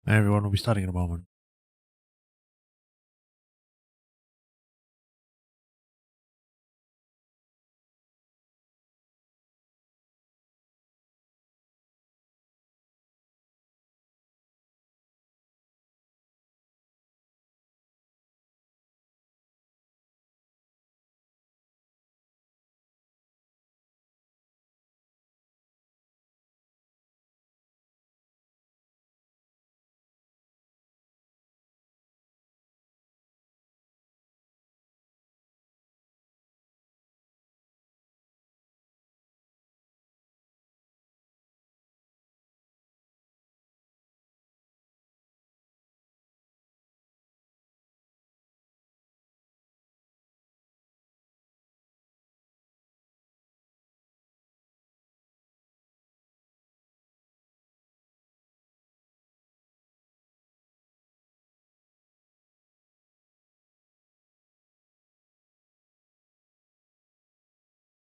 Everyone will be starting in a moment.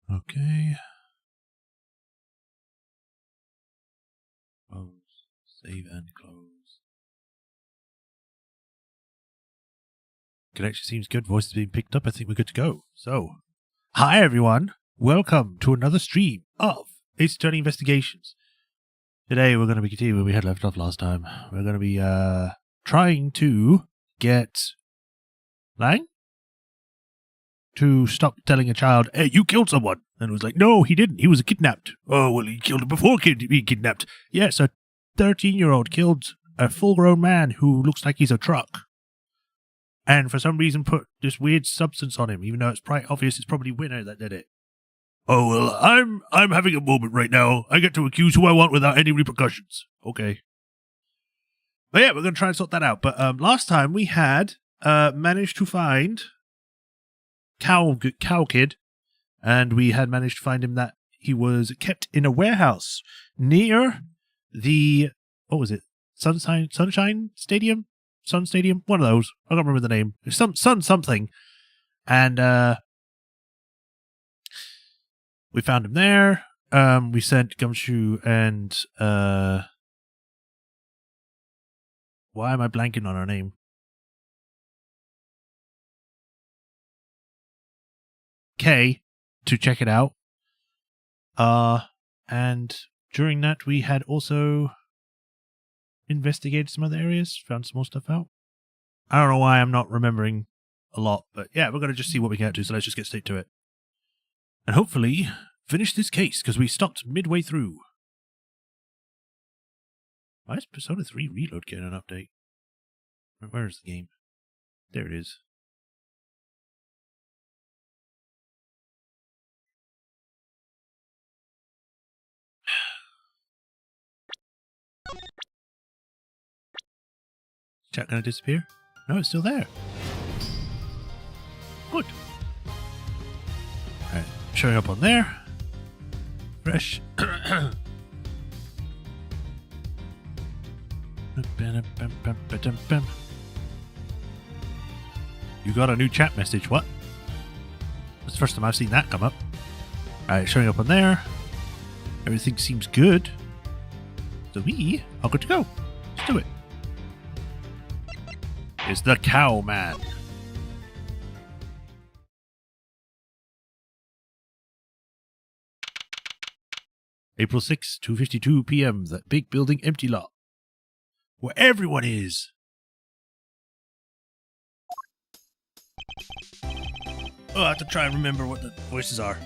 Okay. Close. Save and close. Connection seems good. Voice is being picked up. I think we're good to go. So, hi everyone. Welcome to another stream of Ace Attorney Investigations. Today we're going to be continuing where we had left off last time. We're going to be trying to get Lang to stop telling a child, "Hey, you killed someone." And it was like, "No, he didn't. He was kidnapped." "Oh, well, he killed him before being kidnapped." Yes, a 13-year-old killed a full-grown man who looks like he's a truck. And for some reason put this weird substance on him, even though it's quite obvious it's probably Winner that did it. "Oh, well, I'm having a moment right now. I get to accuse who I want without any repercussions." Okay. But yeah, we're going to try and sort that out. But last time we had managed to find Cow Kid, and we had managed to find him that he was kept in a warehouse near the, what was it? Sunshine Stadium? Sun Stadium? One of those. I don't remember the name. Sun something. And we found him there. We sent Gumshoe and why am I blanking on her name? Kay to check it out. And during that we had also investigated some other areas, found some more stuff out. I don't know why I'm not remembering a lot, but yeah, we're going to just see what we can get to, so let's just get straight to it. And hopefully finish this case, because we stopped midway through. Why is Persona 3 Reload getting an update? Where is the game? There it is. Is chat going to disappear? No, it's still there. Good. Alright, showing up on there. Fresh. You got a new chat message, what? That's the first time I've seen that come up. Alright, showing up on there. Everything seems good. So we are good to go. Let's do it. It's the Cow Man. April 6, 2:52 p.m. That big building empty lot. Where everyone is. Oh, I have to try and remember what the voices are.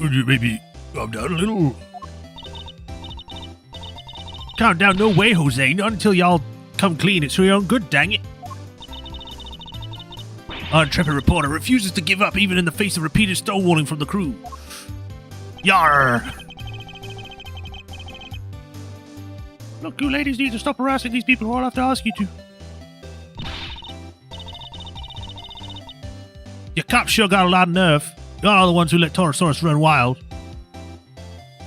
Would you maybe calm down a little? Calm down, no way, Jose. Not until y'all come clean. It's for your own good, dang it. Our intrepid reporter refuses to give up even in the face of repeated stonewalling from the crew. Yarr! Look, you ladies need to stop harassing these people who I'll have to ask you to. Your cops sure got a lot of nerve. Y'all are the ones who let Torosaurus run wild.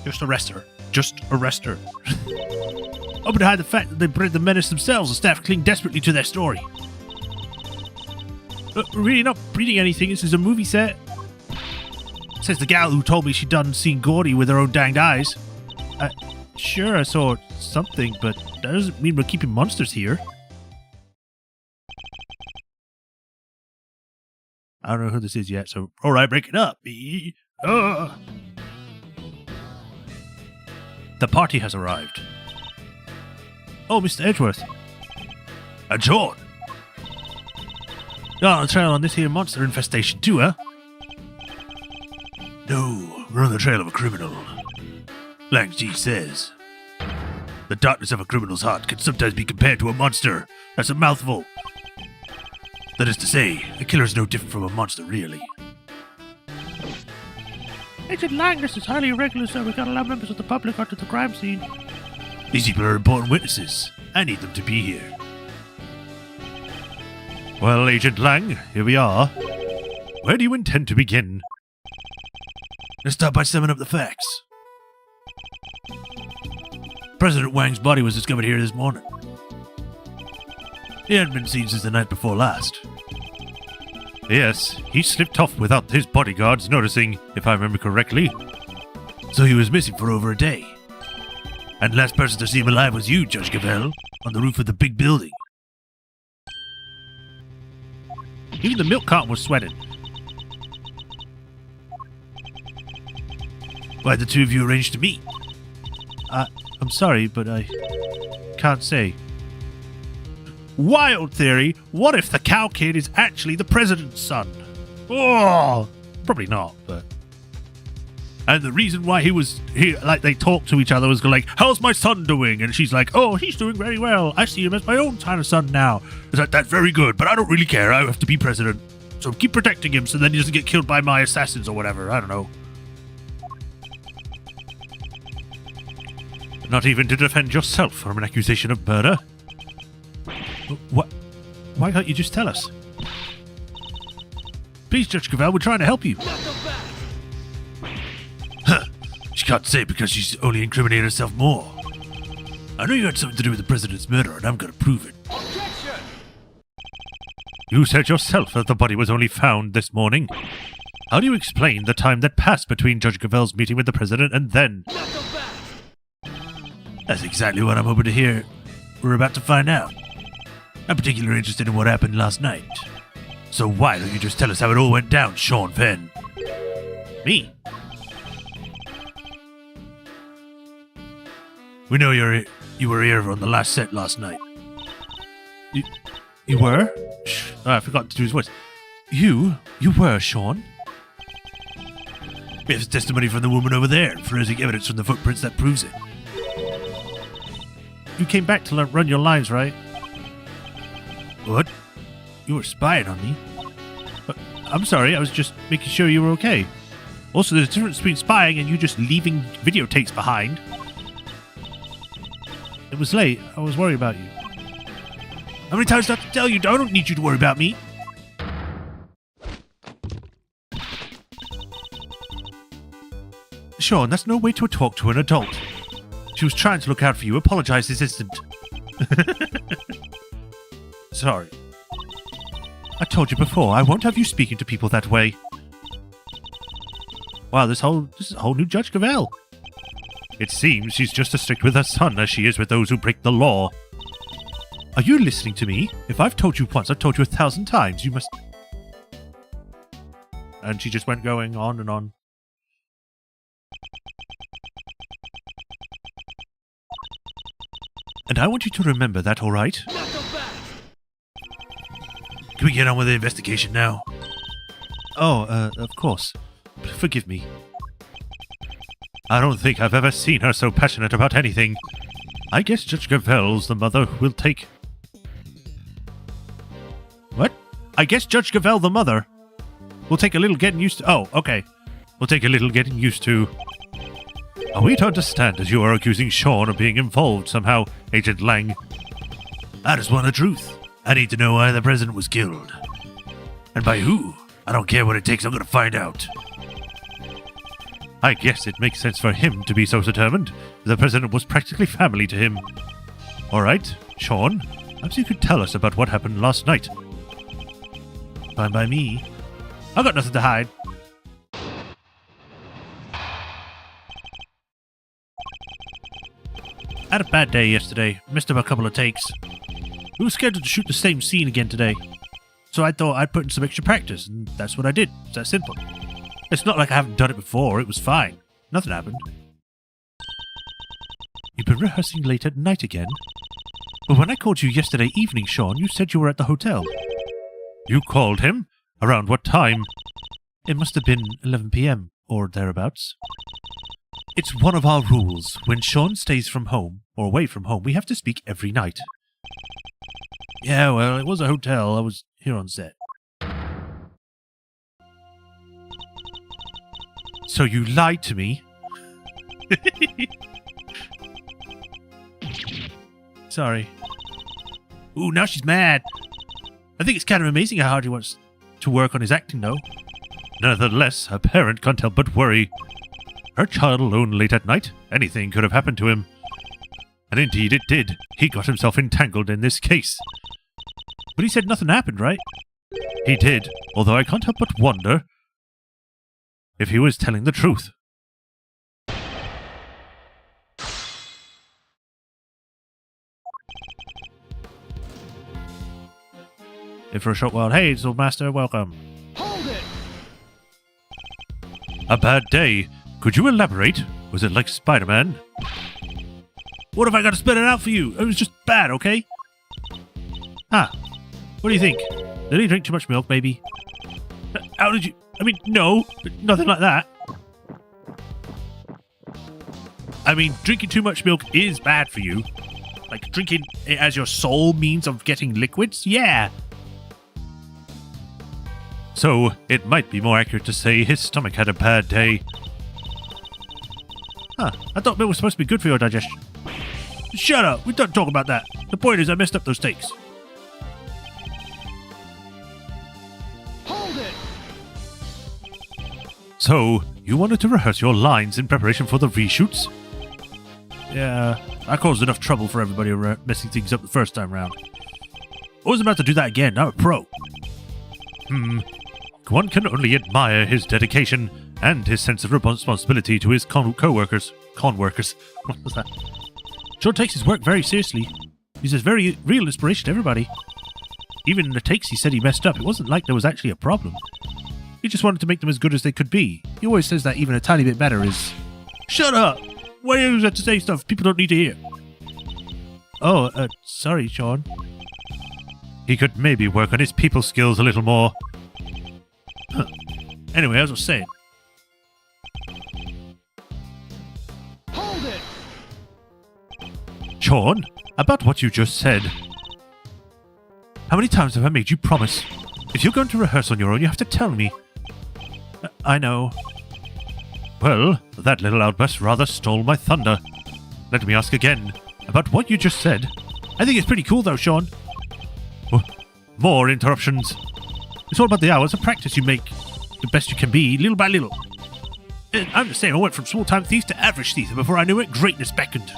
Just arrest her. Just arrest her. Hoping to hide the fact that they bred the menace themselves, the staff cling desperately to their story. We're really not breeding anything, this is a movie set. Says the gal who told me she'd done seen Gordy with her own danged eyes. sure I saw something, but that doesn't mean we're keeping monsters here. I don't know who this is yet, so alright, break it up. The party has arrived. Oh, Mr. Edgeworth. And Sean. You're on the trail on this here monster infestation too, huh? No, we're on the trail of a criminal. Lang G says, the darkness of a criminal's heart can sometimes be compared to a monster. That's a mouthful. That is to say, a killer is no different from a monster, really. Agent Lang, this is highly irregular, sir. We can't allow members of the public onto the crime scene. These people are important witnesses. I need them to be here. Well, Agent Lang, here we are. Where do you intend to begin? Let's start by summing up the facts. President Wang's body was discovered here this morning. He hadn't been seen since the night before last. Yes, he slipped off without his bodyguards noticing, if I remember correctly. So he was missing for over a day. And the last person to see him alive was you, Judge Cavell, on the roof of the big building. Even the milk carton was sweating. Why'd the two of you arrange to meet? I'm sorry, but I can't say. Wild theory, what if the cow kid is actually the president's son? Oh, probably not, but... And the reason why they talked to each other was like, how's my son doing? And she's like, oh, he's doing very well. I see him as my own kind of son now. It's like, that's very good, but I don't really care. I have to be president. So keep protecting him so then he doesn't get killed by my assassins or whatever. I don't know. Not even to defend yourself from an accusation of murder? What? Why can't you just tell us? Please, Judge Cavell, we're trying to help you. Huh. She can't say because she's only incriminated herself more. I know you had something to do with the president's murder, and I'm going to prove it. Objection! You said yourself that the body was only found this morning. How do you explain the time that passed between Judge Cavell's meeting with the president and then? That's exactly what I'm hoping to hear. We're about to find out. I'm particularly interested in what happened last night. So why don't you just tell us how it all went down, Sean Penn? Me? We know you were here on the last set last night. You were? Shh, I forgot to do his voice. You were, Sean? We have testimony from the woman over there and forensic evidence from the footprints that proves it. You came back to run your lines, right? What? You were spying on me? I'm sorry, I was just making sure you were okay. Also, there's a difference between spying and you just leaving videotapes behind. It was late. I was worried about you. How many times do I have to tell you? I don't need you to worry about me. Sean, that's no way to talk to an adult. She was trying to look out for you. Apologize this instant. Sorry. I told you before, I won't have you speaking to people that way. Wow, this is a whole new Judge Cavell. It seems she's just as strict with her son as she is with those who break the law. Are you listening to me? If I've told you once, I've told you 1,000 times. You must... And she just went going on and on. And I want you to remember that, all right? Can we get on with the investigation now? Oh, of course. Forgive me. I don't think I've ever seen her so passionate about anything. I guess Judge Cavell's the mother will take... What? I guess Judge Cavell the mother will take a little getting used to... Oh, okay. We'll take a little getting used to... Are we to understand as you are accusing Sean of being involved somehow, Agent Lang? I just want the truth. I need to know why the president was killed. And by who? I don't care what it takes, I'm gonna find out. I guess it makes sense for him to be so determined. The president was practically family to him. Alright, Sean, perhaps you could tell us about what happened last night. Fine by me. I've got nothing to hide. had a bad day yesterday. Missed up a couple of takes. We were scheduled to shoot the same scene again today. So I thought I'd put in some extra practice, and that's what I did. It's that simple. It's not like I haven't done it before. It was fine. Nothing happened. You've been rehearsing late at night again? But when I called you yesterday evening, Sean, you said you were at the hotel. You called him? Around what time? It must have been 11 p.m. or thereabouts. It's one of our rules. When Sean stays from home, or away from home, we have to speak every night. Yeah, well, it was a hotel. I was here on set. So you lied to me? Sorry. Ooh, now she's mad. I think it's kind of amazing how hard he wants to work on his acting, though. Nevertheless, her parent can't help but worry. Her child alone late at night? Anything could have happened to him. And indeed it did. He got himself entangled in this case. But he said nothing happened, right? He did, although I can't help but wonder if he was telling the truth. If for a short while, hey, Sword Master, welcome. Hold it! A bad day. Could you elaborate? Was it like Spider-Man? What if I got to spit it out for you? It was just bad, okay? Ah, what do you think? Did he drink too much milk, maybe? How did you... I mean, no, nothing like that. I mean, drinking too much milk is bad for you. Like, drinking it as your sole means of getting liquids? Yeah. So, it might be more accurate to say his stomach had a bad day. Huh, I thought milk was supposed to be good for your digestion. Shut up, we don't talk about that. The point is I messed up those takes. Hold it! So, you wanted to rehearse your lines in preparation for the reshoots? Yeah, I caused enough trouble for everybody messing things up the first time round. I wasn't about to do that again, I'm a pro. One can only admire his dedication and his sense of responsibility to his co-workers. Con-workers. What was that? Sean takes his work very seriously. He's a very real inspiration to everybody. Even in the takes he said he messed up, it wasn't like there was actually a problem. He just wanted to make them as good as they could be. He always says that even a tiny bit better is... Shut up! Why do you have to say stuff people don't need to hear? Oh, sorry, Sean. He could maybe work on his people skills a little more. Huh. Anyway, as I was saying. Hold it! Sean, about what you just said. How many times have I made you promise? If you're going to rehearse on your own, you have to tell me. I know. Well, that little outburst rather stole my thunder. Let me ask again, about what you just said. I think it's pretty cool though, Sean. More interruptions. It's all about the hours of practice you make. The best you can be, little by little. And I'm the same, I went from small-time thief to average thief, and before I knew it, greatness beckoned.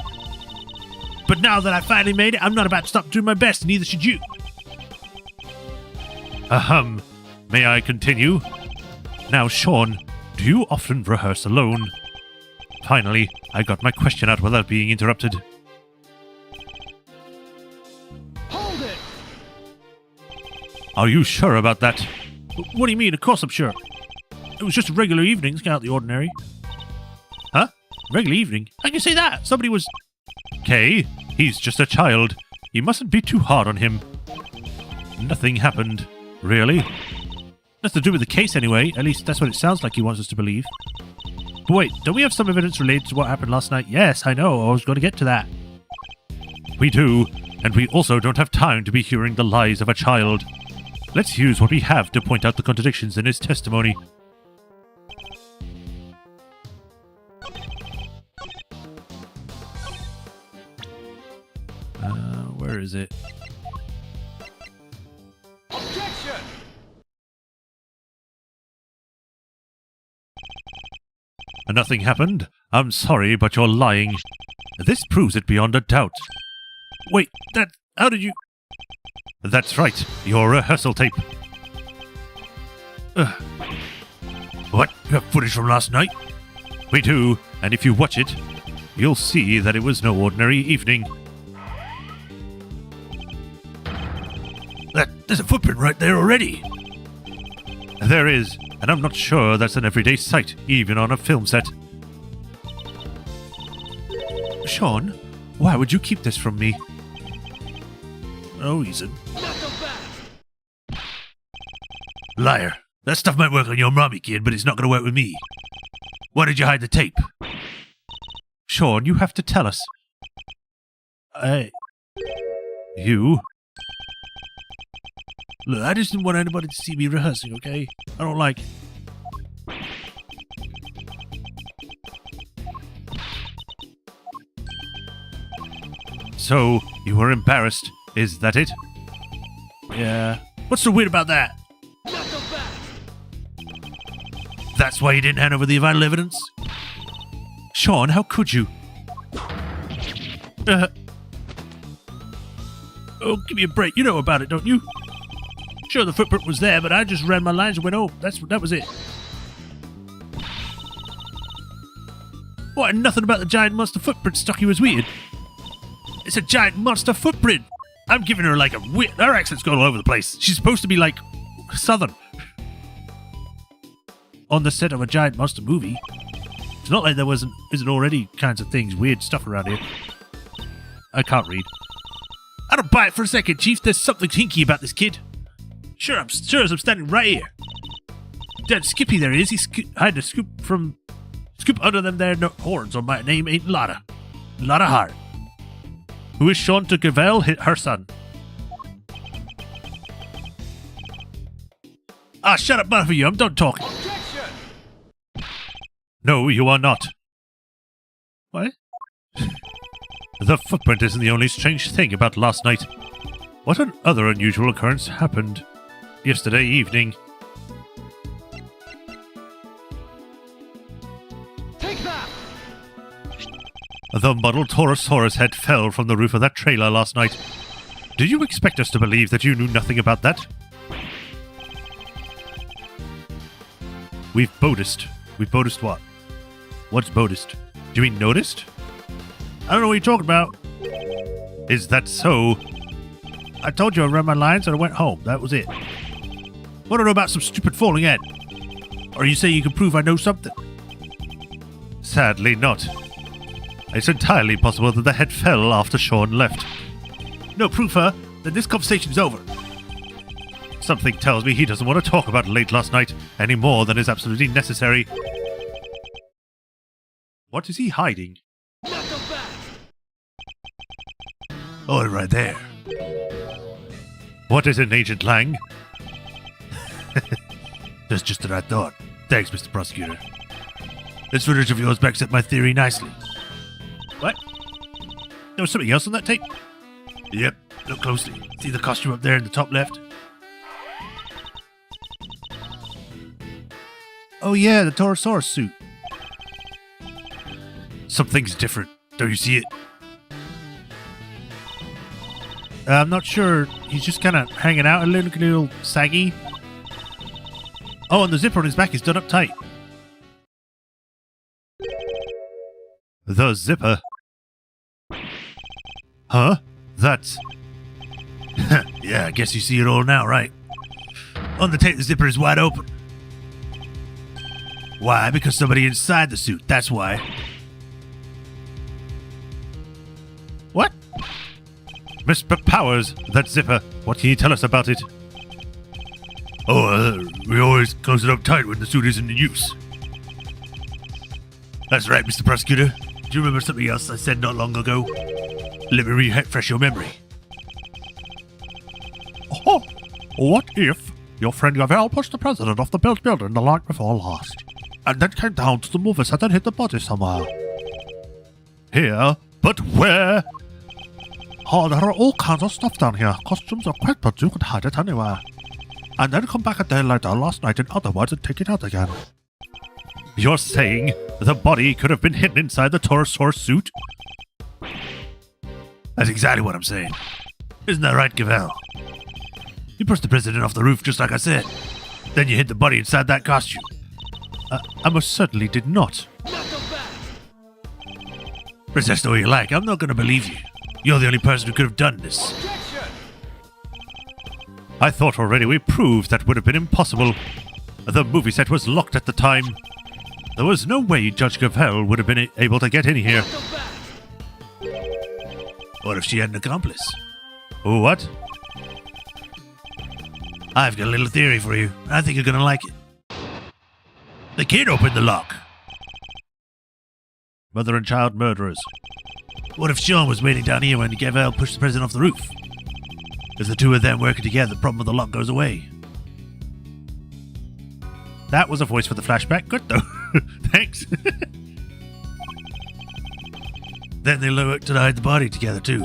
But now that I finally made it, I'm not about to stop doing my best, and neither should you. May I continue? Now, Sean, do you often rehearse alone? Finally, I got my question out without being interrupted. Hold it! Are you sure about that? What do you mean? Of course I'm sure. It was just a regular evening, it's out of the ordinary. Huh? Regular evening? How can you say that? Somebody was... Kay, he's just a child. You mustn't be too hard on him. Nothing happened. Really? That's to do with the case anyway. At least that's what it sounds like he wants us to believe. But wait, don't we have some evidence related to what happened last night? Yes, I know. I was going to get to that. We do. And we also don't have time to be hearing the lies of a child. Let's use what we have to point out the contradictions in his testimony. Where is it? Objection! Nothing happened. I'm sorry, but you're lying. This proves it beyond a doubt. Wait, how did you... That's right, your rehearsal tape. What? You have footage from last night? We do, and if you watch it, you'll see that it was no ordinary evening. There's a footprint right there already. There is, and I'm not sure that's an everyday sight, even on a film set. Sean, why would you keep this from me? No reason. Not so fast. Liar. That stuff might work on your mommy, kid, but it's not going to work with me. Why did you hide the tape? Sean, you have to tell us. You? Look, I just didn't want anybody to see me rehearsing, okay? I don't like... So, you were embarrassed, is that it? Yeah. What's so weird about that? Not so fast. That's why you didn't hand over the vital evidence? Sean, how could you? Oh, give me a break. You know about it, don't you? Sure, the footprint was there, but I just ran my lines and went, oh, that was it. What, nothing about the giant monster footprint struck you as weird? It's a giant monster footprint. I'm giving her like a weird... Her accent's going all over the place. She's supposed to be like Southern. On the set of a giant monster movie. It's not like there isn't already kinds of things, weird stuff around here. I can't read. I don't buy it for a second, Chief. There's something hinky about this kid. Sure as I'm standing right here. Dad, Skippy there he is. I had to scoop under them there horns on my name ain't Lotta. Lotta Hart. Who is Sean to Gavel, her son? Ah, shut up, both of you. I'm done talking. Objection. No, you are not. What? The footprint isn't the only strange thing about last night. What other unusual occurrence happened yesterday evening? Take that. The model Torosaurus head fell from the roof of that trailer last night. Did you expect us to believe that you knew nothing about that? We've bodiced. We've bodiced what? What's bodiced? Do you mean noticed? I don't know what you're talking about. Is that so? I told you I ran my lines and I went home. That was it. What do I know about some stupid falling head? Or you say you can prove I know something? Sadly not. It's entirely possible that the head fell after Sean left. No proof, huh? Then this conversation's over. Something tells me he doesn't want to talk about late last night any more than is absolutely necessary. What is he hiding? Not so fast. Oh, right there. What is it, Agent Lang? That's just what I thought. Thanks, Mr. Prosecutor. This footage of yours backs up my theory nicely. What? There was something else on that tape? Yep, look closely. See the costume up there in the top left? Oh yeah, the Torosaurus suit. Something's different. Don't you see it? I'm not sure. He's just kind of hanging out a little saggy. Oh, and the zipper on his back is done up tight. The zipper? Huh? That's... Yeah, I guess you see it all now, right? On the tape, the zipper is wide open. Why? Because somebody inside the suit, that's why. What? Mr. Powers, that zipper. What can you tell us about it? Oh, we always close it up tight when the suit isn't in use. That's right, Mr. Prosecutor. Do you remember something else I said not long ago? Let me refresh your memory. Oh, what if your friend Gavel pushed the president off the building the night before last, and then came down to the movie set and hit the body somewhere? Here? But where? Oh, there are all kinds of stuff down here. Costumes are quick, but you could hide it anywhere. And then come back a day later last night and otherwise and take it out again. You're saying the body could have been hidden inside the Torosaurus suit? That's exactly what I'm saying. Isn't that right, Gavel? You pushed the president off the roof just like I said. Then you hid the body inside that costume. I most certainly did not. Not so fast. Resist all you like, I'm not going to believe you. You're the only person who could have done this. Objection! I thought already we proved that would have been impossible. The movie set was locked at the time. There was no way Judge Gavell would have been able to get in here. Not so fast! What if she had an accomplice? What? I've got a little theory for you. I think you're going to like it. The kid opened the lock. Mother and child murderers. What if Sean was waiting down here when Gavell pushed the president off the roof? If the two of them working together, the problem with the lock goes away. That was a voice for the flashback. Good though. Thanks. Then they worked to hide the body together too.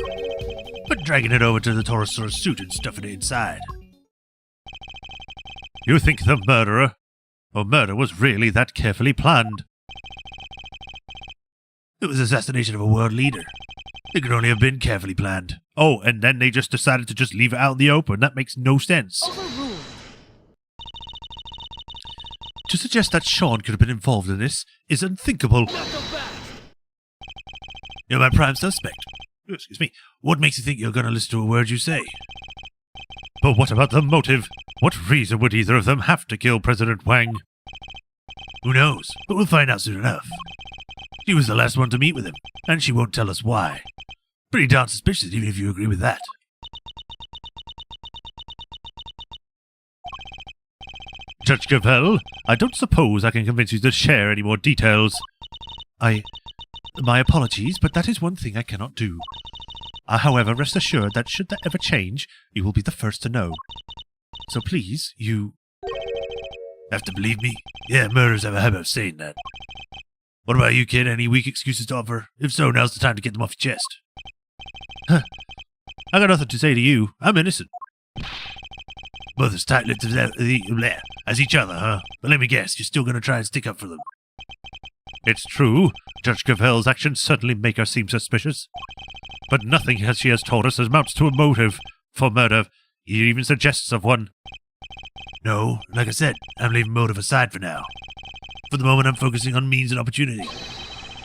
But dragging it over to the Taurosaurus suit and stuffing it inside. You think the murder was really that carefully planned? It was assassination of a world leader. It could only have been carefully planned. Oh, and then they just decided to just leave it out in the open. That makes no sense. Overruled! To suggest that Sean could have been involved in this is unthinkable. Not so fast! You're my prime suspect. Excuse me. What makes you think you're going to listen to a word you say? But what about the motive? What reason would either of them have to kill President Wang? Who knows? But we'll find out soon enough. She was the last one to meet with him, and she won't tell us why. Pretty darn suspicious, even if you agree with that. Judge Gavell, I don't suppose I can convince you to share any more details. My apologies, but that is one thing I cannot do. However, rest assured that should that ever change, you will be the first to know. So please, you have to believe me. Yeah, murderers have a habit of saying that. What about you, kid? Any weak excuses to offer? If so, now's the time to get them off your chest. Huh. I got nothing to say to you. I'm innocent. Both as tight-lipped as each other, huh? But let me guess, you're still going to try and stick up for them. It's true. Judge Gavell's actions certainly make her seem suspicious. But nothing she has told us amounts to a motive for murder. He even suggests of one. No, like I said, I'm leaving motive aside for now. For the moment, I'm focusing on means and opportunity.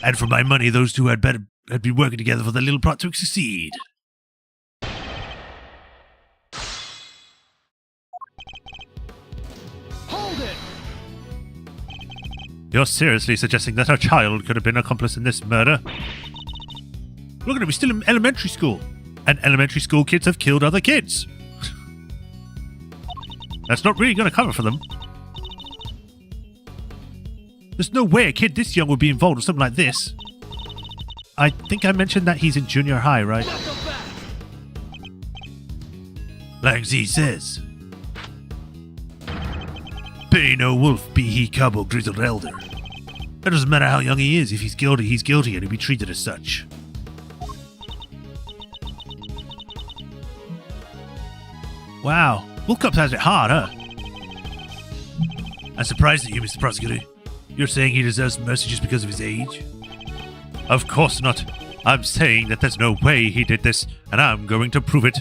And for my money, those two had been working together for the little plot to succeed. Hold it! You're seriously suggesting that a child could have been an accomplice in this murder? Look at it, we're still in elementary school. And elementary school kids have killed other kids. That's not really going to cover for them. There's no way a kid this young would be involved with something like this. I think I mentioned that he's in junior high, right? Not so fast! Like Z says. Pity no wolf, be he cub or grizzled elder. It doesn't matter how young he is. If he's guilty, and he'll be treated as such. Wow. Wolf Cub has it hard, huh? I'm surprised at you, Mr. Prosecutor. You're saying he deserves mercy just because of his age? Of course not. I'm saying that there's no way he did this, and I'm going to prove it.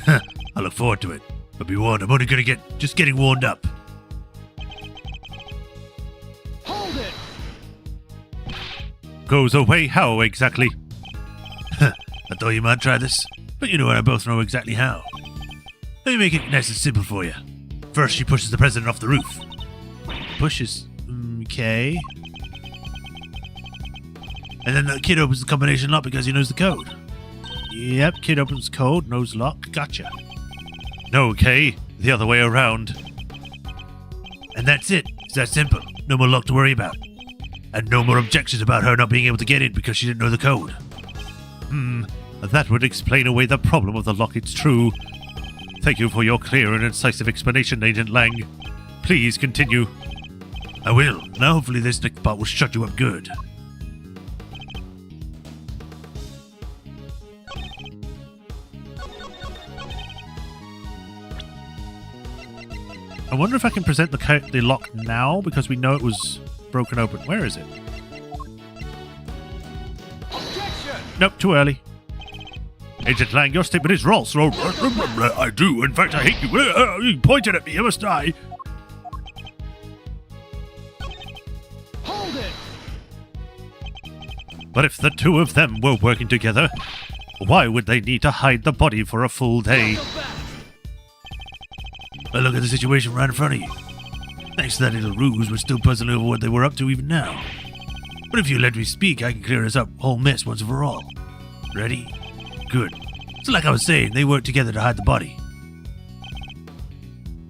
I look forward to it. But be warned, I'm only going to just getting warmed up. Hold it! Goes away how exactly? I thought you might try this, but you and I both know exactly how. Let me make it nice and simple for you. First, she pushes the president off the roof. Pushes? Okay. And then the kid opens the combination lock because he knows the code. Yep, kid opens code, knows lock, gotcha. No, okay, the other way around. And that's it. It's that simple. No more lock to worry about. And no more objections about her not being able to get in because she didn't know the code. That would explain away the problem of the lock, it's true. Thank you for your clear and incisive explanation, Agent Lang. Please continue. I will. Now hopefully this next part will shut you up good. I wonder if I can present the lock now, because we know it was broken open. Where is it? Objection! Nope, too early. Agent Lang, your statement is false. I do. In fact, I hate you. You pointed at me, must I? Hold it! But if the two of them were working together, why would they need to hide the body for a full day? Well, look at the situation right in front of you. Thanks to that little ruse, we're still puzzling over what they were up to even now. But if you let me speak, I can clear this up whole mess once and for all. Ready? Good. So like I was saying, they worked together to hide the body.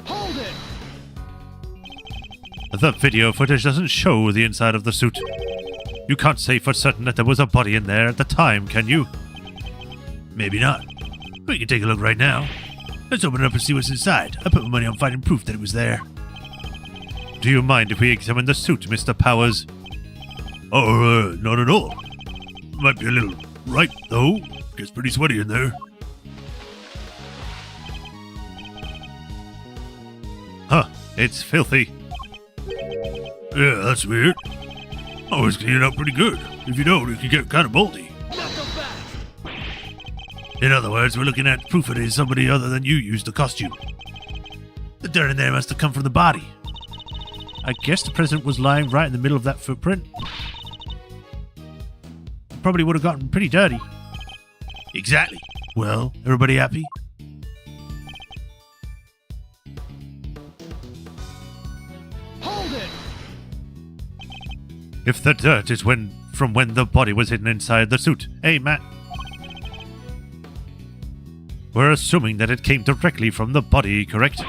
Hold it! The video footage doesn't show the inside of the suit. You can't say for certain that there was a body in there at the time, can you? Maybe not. We can take a look right now. Let's open it up and see what's inside. I put my money on finding proof that it was there. Do you mind if we examine the suit, Mr. Powers? Oh, not at all. Might be a little right, though. Gets pretty sweaty in there. Huh, it's filthy. Yeah, that's weird. Always clean it up pretty good. If you don't, it can get kind of moldy. In other words, we're looking at proof it is somebody other than you used the costume. The dirt in there must have come from the body. I guess the president was lying right in the middle of that footprint. Probably would have gotten pretty dirty. Exactly. Well, everybody happy? Hold it! If the dirt is from when the body was hidden inside the suit. Hey, Matt. We're assuming that it came directly from the body, correct?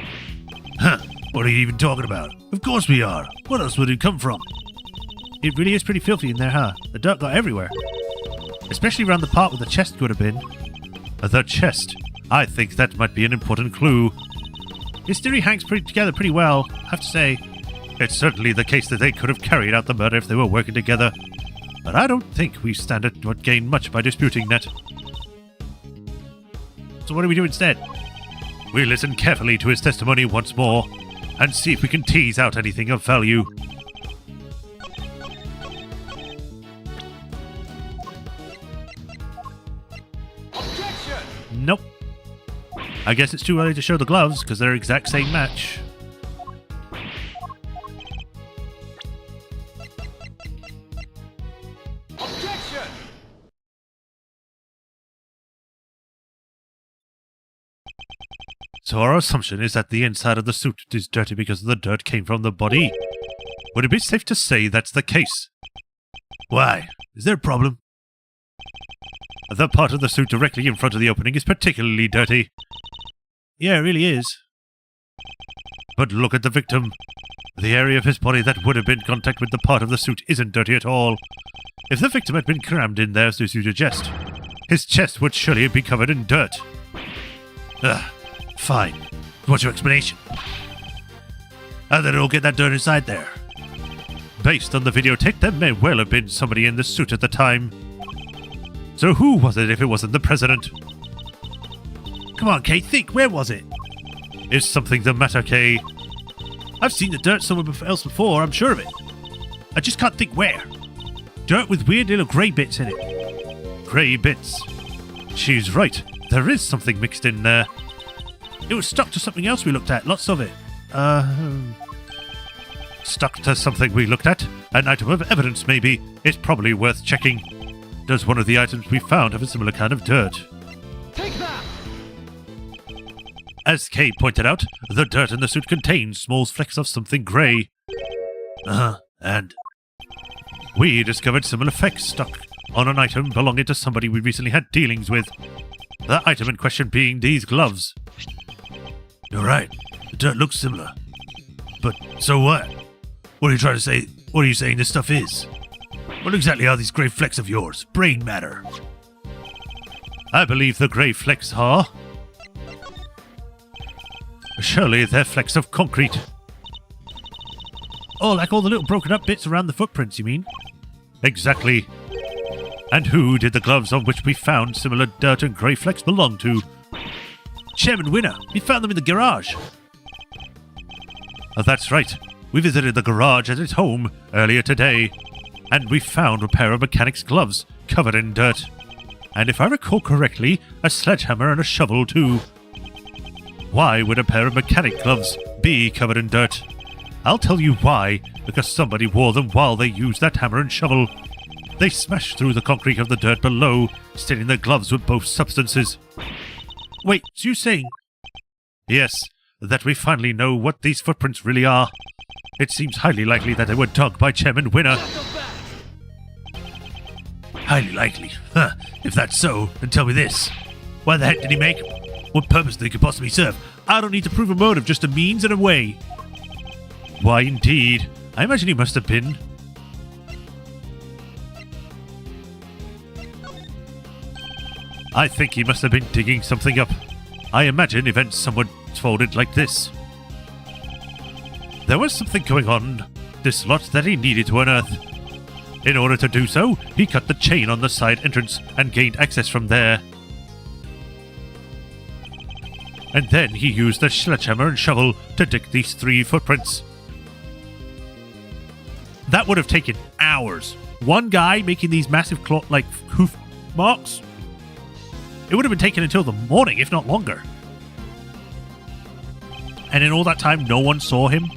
Huh. What are you even talking about? Of course we are. What else would it come from? It really is pretty filthy in there, huh? The dirt got everywhere. Especially around the part where the chest could have been. The chest? I think that might be an important clue. His theory hangs together pretty well, I have to say. It's certainly the case that they could have carried out the murder if they were working together. But I don't think we stand to gain much by disputing that. So what do we do instead? We listen carefully to his testimony once more and see if we can tease out anything of value. Objection! Nope. I guess it's too early to show the gloves because they're exact same match. Objection! So our assumption is that the inside of the suit is dirty because the dirt came from the body. Would it be safe to say that's the case? Why? Is there a problem? The part of the suit directly in front of the opening is particularly dirty. Yeah, it really is. But look at the victim. The area of his body that would have been in contact with the part of the suit isn't dirty at all. If the victim had been crammed in there, as you suggest, his chest would surely be covered in dirt. Fine. What's your explanation? How did it all get that dirt inside there? Based on the videotape, there may well have been somebody in the suit at the time. So who was it if it wasn't the president? Come on, Kay, think. Where was it? Is something the matter, Kay? I've seen the dirt somewhere else before, I'm sure of it. I just can't think where. Dirt with weird little grey bits in it. Grey bits. She's right. There is something mixed in there. It was stuck to something else we looked at. Lots of it. Stuck to something we looked at? An item of evidence, maybe. It's probably worth checking. Does one of the items we found have a similar kind of dirt? Take that! As Kay pointed out, the dirt in the suit contains small flecks of something grey. And we discovered similar flecks stuck on an item belonging to somebody we recently had dealings with. The item in question being these gloves. You're right. The dirt looks similar. But so what? What are you trying to say? What are you saying this stuff is? What exactly are these grey flecks of yours? Brain matter. I believe the grey flecks are... surely they're flecks of concrete. Oh, like all the little broken up bits around the footprints, you mean? Exactly. And who did the gloves on which we found similar dirt and grey flecks belong to? Chairman Winner. We found them in the garage. That's right. We visited the garage at his home earlier today, and we found a pair of mechanic's gloves covered in dirt. And if I recall correctly, a sledgehammer and a shovel too. Why would a pair of mechanic gloves be covered in dirt? I'll tell you why, because somebody wore them while they used that hammer and shovel. They smashed through the concrete of the dirt below, staining the gloves with both substances. Wait, so you're saying... Yes, that we finally know what these footprints really are. It seems highly likely that they were dug by Chairman Winner. Highly likely? Huh. If that's so, then tell me this. Why the heck did he make them? What purpose they could possibly serve? I don't need to prove a motive, just a means and a way. Why, indeed. I imagine he must have been... I think he must have been digging something up. I imagine events somewhat folded like this. There was something going on this lot that he needed to unearth. In order to do so, he cut the chain on the side entrance and gained access from there. And then he used the sledgehammer and shovel to dig these 3 footprints. That would have taken hours. One guy making these massive hoof marks? It would have been taken until the morning, if not longer. And in all that time, no one saw him?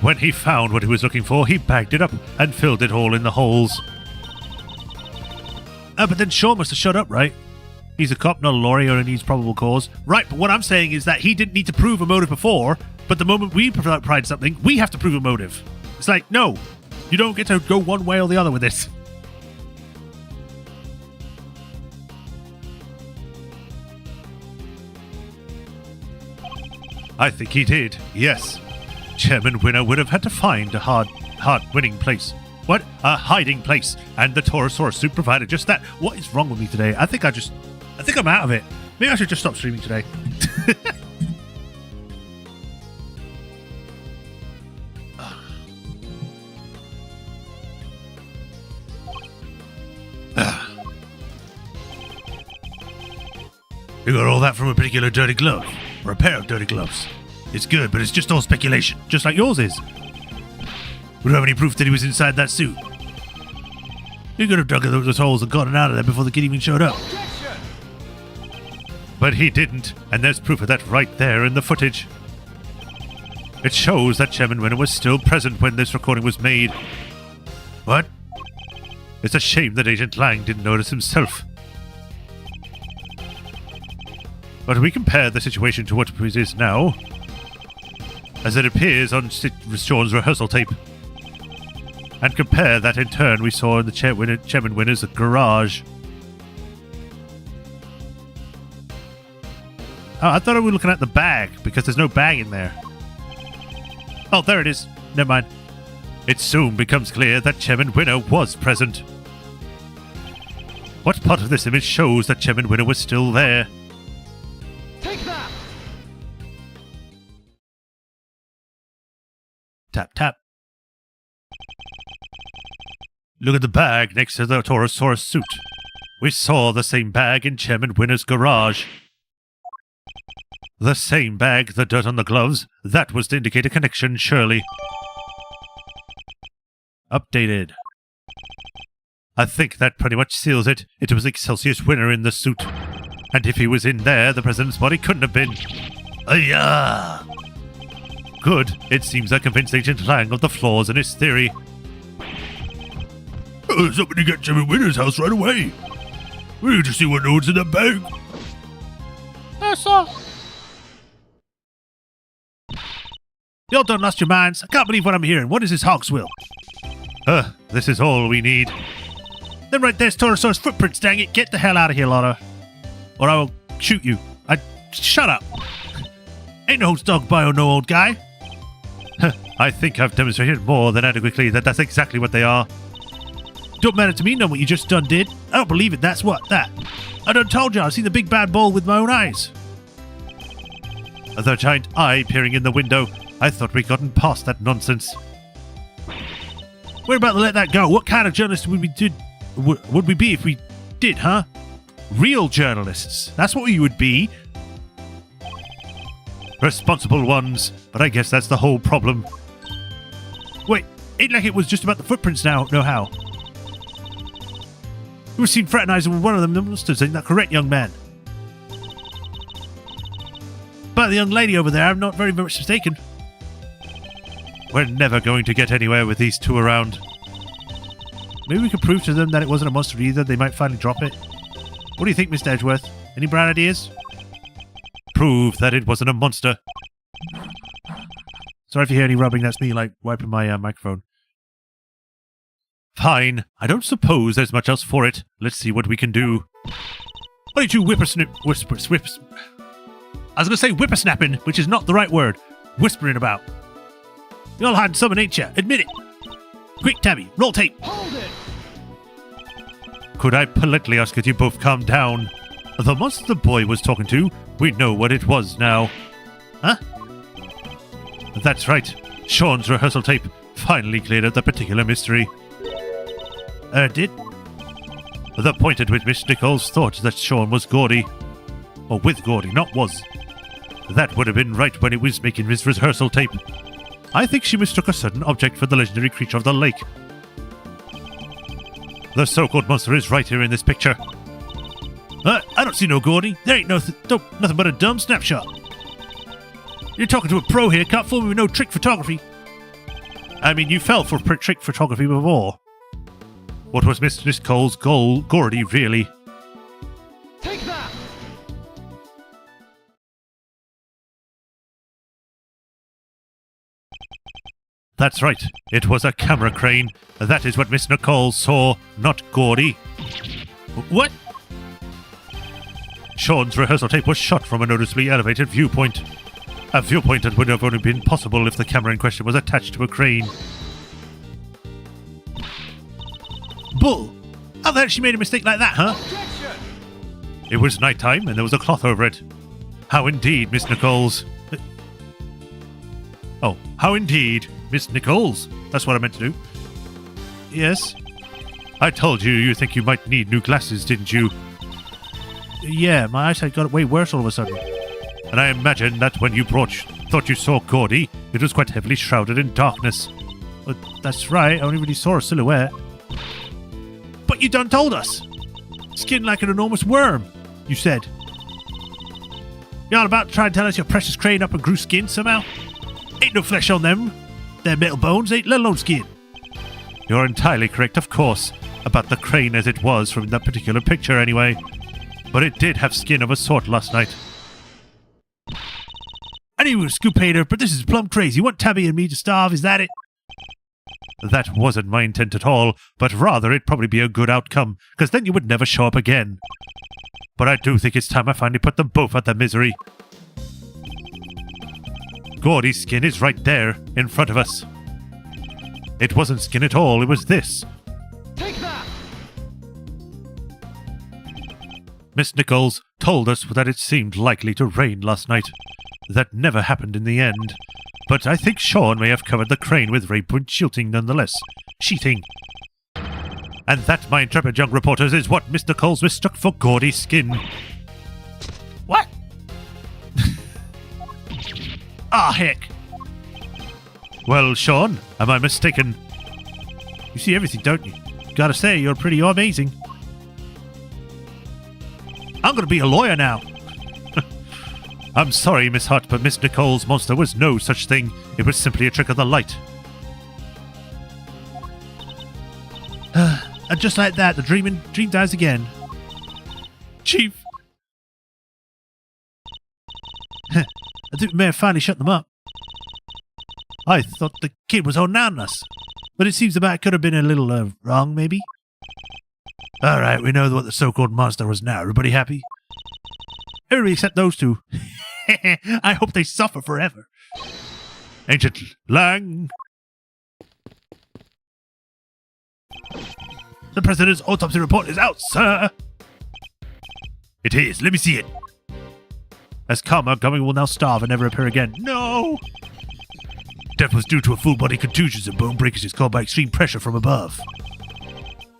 When he found what he was looking for, he bagged it up and filled it all in the holes. But then Shaw must have shut up, right? He's a cop, not a lawyer, and needs probable cause. Right, but what I'm saying is that he didn't need to prove a motive before, but the moment we provide something, we have to prove a motive. It's like, no, you don't get to go one way or the other with this. I think he did, yes. Chairman Winner would have had to find a hard-winning place. What? A hiding place. And the Taurosaurus suit provided just that. What is wrong with me today? I think I'm out of it. Maybe I should just stop streaming today. You got all that from a particular dirty glove, or a pair of dirty gloves. It's good, but it's just all speculation, just like yours is. We don't have any proof that he was inside that suit. You could have dug those holes and gotten out of there before the kid even showed up. Objection! But he didn't, and there's proof of that right there in the footage. It shows that Chairman Winner was still present when this recording was made. What? It's a shame that Agent Lang didn't notice himself. But we compare the situation to what it is now, as it appears on Sean's rehearsal tape, and compare that in turn we saw in the Chairman Winner's garage. Oh, I thought we were looking at the bag, because there's no bag in there. Oh, there it is. Never mind. It soon becomes clear that Chairman Winner was present. What part of this image shows that Chairman Winner was still there? Take that! Tap, tap. Look at the bag next to the Taurosaurus suit. We saw the same bag in Chairman Winner's garage. The same bag, the dirt on the gloves. That was to indicate a connection, surely. Updated. I think that pretty much seals it. It was Excelsius Winner in the suit. And if he was in there, the president's body couldn't have been. Ayah! Good. It seems I convinced Agent Lang of the flaws in his theory. Somebody get Chairman Winner's house right away. We need to see what notes in the bag. Yes, sir. Y'all done lost your minds. I can't believe what I'm hearing. What is this hog's will? This is all we need. Then right there's Taurosaurus footprints, dang it. Get the hell out of here, Lotto. Or I will shoot you. Shut up. Ain't no dog bio, no old guy. I think I've demonstrated more than adequately that that's exactly what they are. Don't matter to me know what you just done did. I don't believe it, that's what, that. I done told you I've seen the big bad bull with my own eyes. The giant eye peering in the window. I thought we'd gotten past that nonsense. We're about to let that go. What kind of journalists would we be if we did, huh? Real journalists. That's what we would be. Responsible ones. But I guess that's the whole problem. Wait, ain't like it was just about the footprints now, no how. You were seen fraternizing with one of them. That must have been that correct, young man. by the young lady over there, I'm not very much mistaken. We're never going to get anywhere with these two around. Maybe we could prove to them that it wasn't a monster either. They might finally drop it. What do you think, Mr. Edgeworth? Any bright ideas? Prove that it wasn't a monster. Sorry if you hear any rubbing. That's me, like, wiping my microphone. Fine. I don't suppose there's much else for it. Let's see what we can do. What did you whippersnapping, which is not the right word. Whispering about. You're all hiding something, ain't you? Admit it. Quick, Tabby, roll tape. Hold it! Could I politely ask that you both calm down? The monster the boy was talking to, we know what it was now. Huh? That's right. Sean's rehearsal tape finally cleared up the particular mystery. Did? The point at which Miss Nichols thought that Sean was Gordy. Or with Gordy, not was. That would have been right when he was making his rehearsal tape. I think she mistook a certain object for the legendary creature of the lake. The so-called monster is right here in this picture. I don't see no Gordy. There ain't nothing but a dumb snapshot. You're talking to a pro here. Can't fool me with no trick photography. I mean, you fell for trick photography before. What was Miss Nichols' goal, Gordy, really? Take that! That's right. It was a camera crane. That is what Miss Nichols saw, not Gordy. What? Sean's rehearsal tape was shot from a noticeably elevated viewpoint. A viewpoint that would have only been possible if the camera in question was attached to a crane. Bull! Oh, they actually made a mistake like that, huh? Objection! It was nighttime and there was a cloth over it. How indeed, Miss Nichols. Oh, how indeed, Miss Nichols. That's what I meant to do. Yes? I told you think you might need new glasses, didn't you? Yeah, my eyesight got way worse all of a sudden. And I imagine that when you thought you saw Gordy, it was quite heavily shrouded in darkness. But that's right, I only really saw a silhouette. But you done told us! Skin like an enormous worm, you said. You're all about to try and tell us your precious crane up and grew skin somehow? Ain't no flesh on them. They're metal bones, ain't let alone skin. You're entirely correct, of course, about the crane as it was from that particular picture anyway. But it did have skin of a sort last night. I knew you were a scoop hater, but this is plumb crazy. You want Tabby and me to starve, is that it? That wasn't my intent at all, but rather it'd probably be a good outcome, because then you would never show up again. But I do think it's time I finally put them both out their misery. Gordy's skin is right there, in front of us. It wasn't skin at all, it was this. Take that! Miss Nichols told us that it seemed likely to rain last night. That never happened in the end. But I think Sean may have covered the crane with rainbow shielding nonetheless. Sheeting. And that, my intrepid young reporters, is what Miss Nichols mistook for Gordy's skin. What? Ah, heck. Well, Sean, am I mistaken? You see everything, don't you? Gotta say, you're pretty amazing. I'm gonna be a lawyer now. I'm sorry, Miss Hart, but Miss Nichols' monster was no such thing. It was simply a trick of the light. And just like that, the dream dies again. Chief! I think we may have finally shut them up. I thought the kid was holding out on us. But it seems the bat could have been a little wrong, maybe? Alright, we know what the so-called monster was now. Everybody happy? Everybody except those two. I hope they suffer forever. Agent Lang. The President's autopsy report is out, sir. It is. Let me see it. As karma, Gumming will now starve and never appear again. No! Death was due to a full-body contusions and bone breakages caused by extreme pressure from above.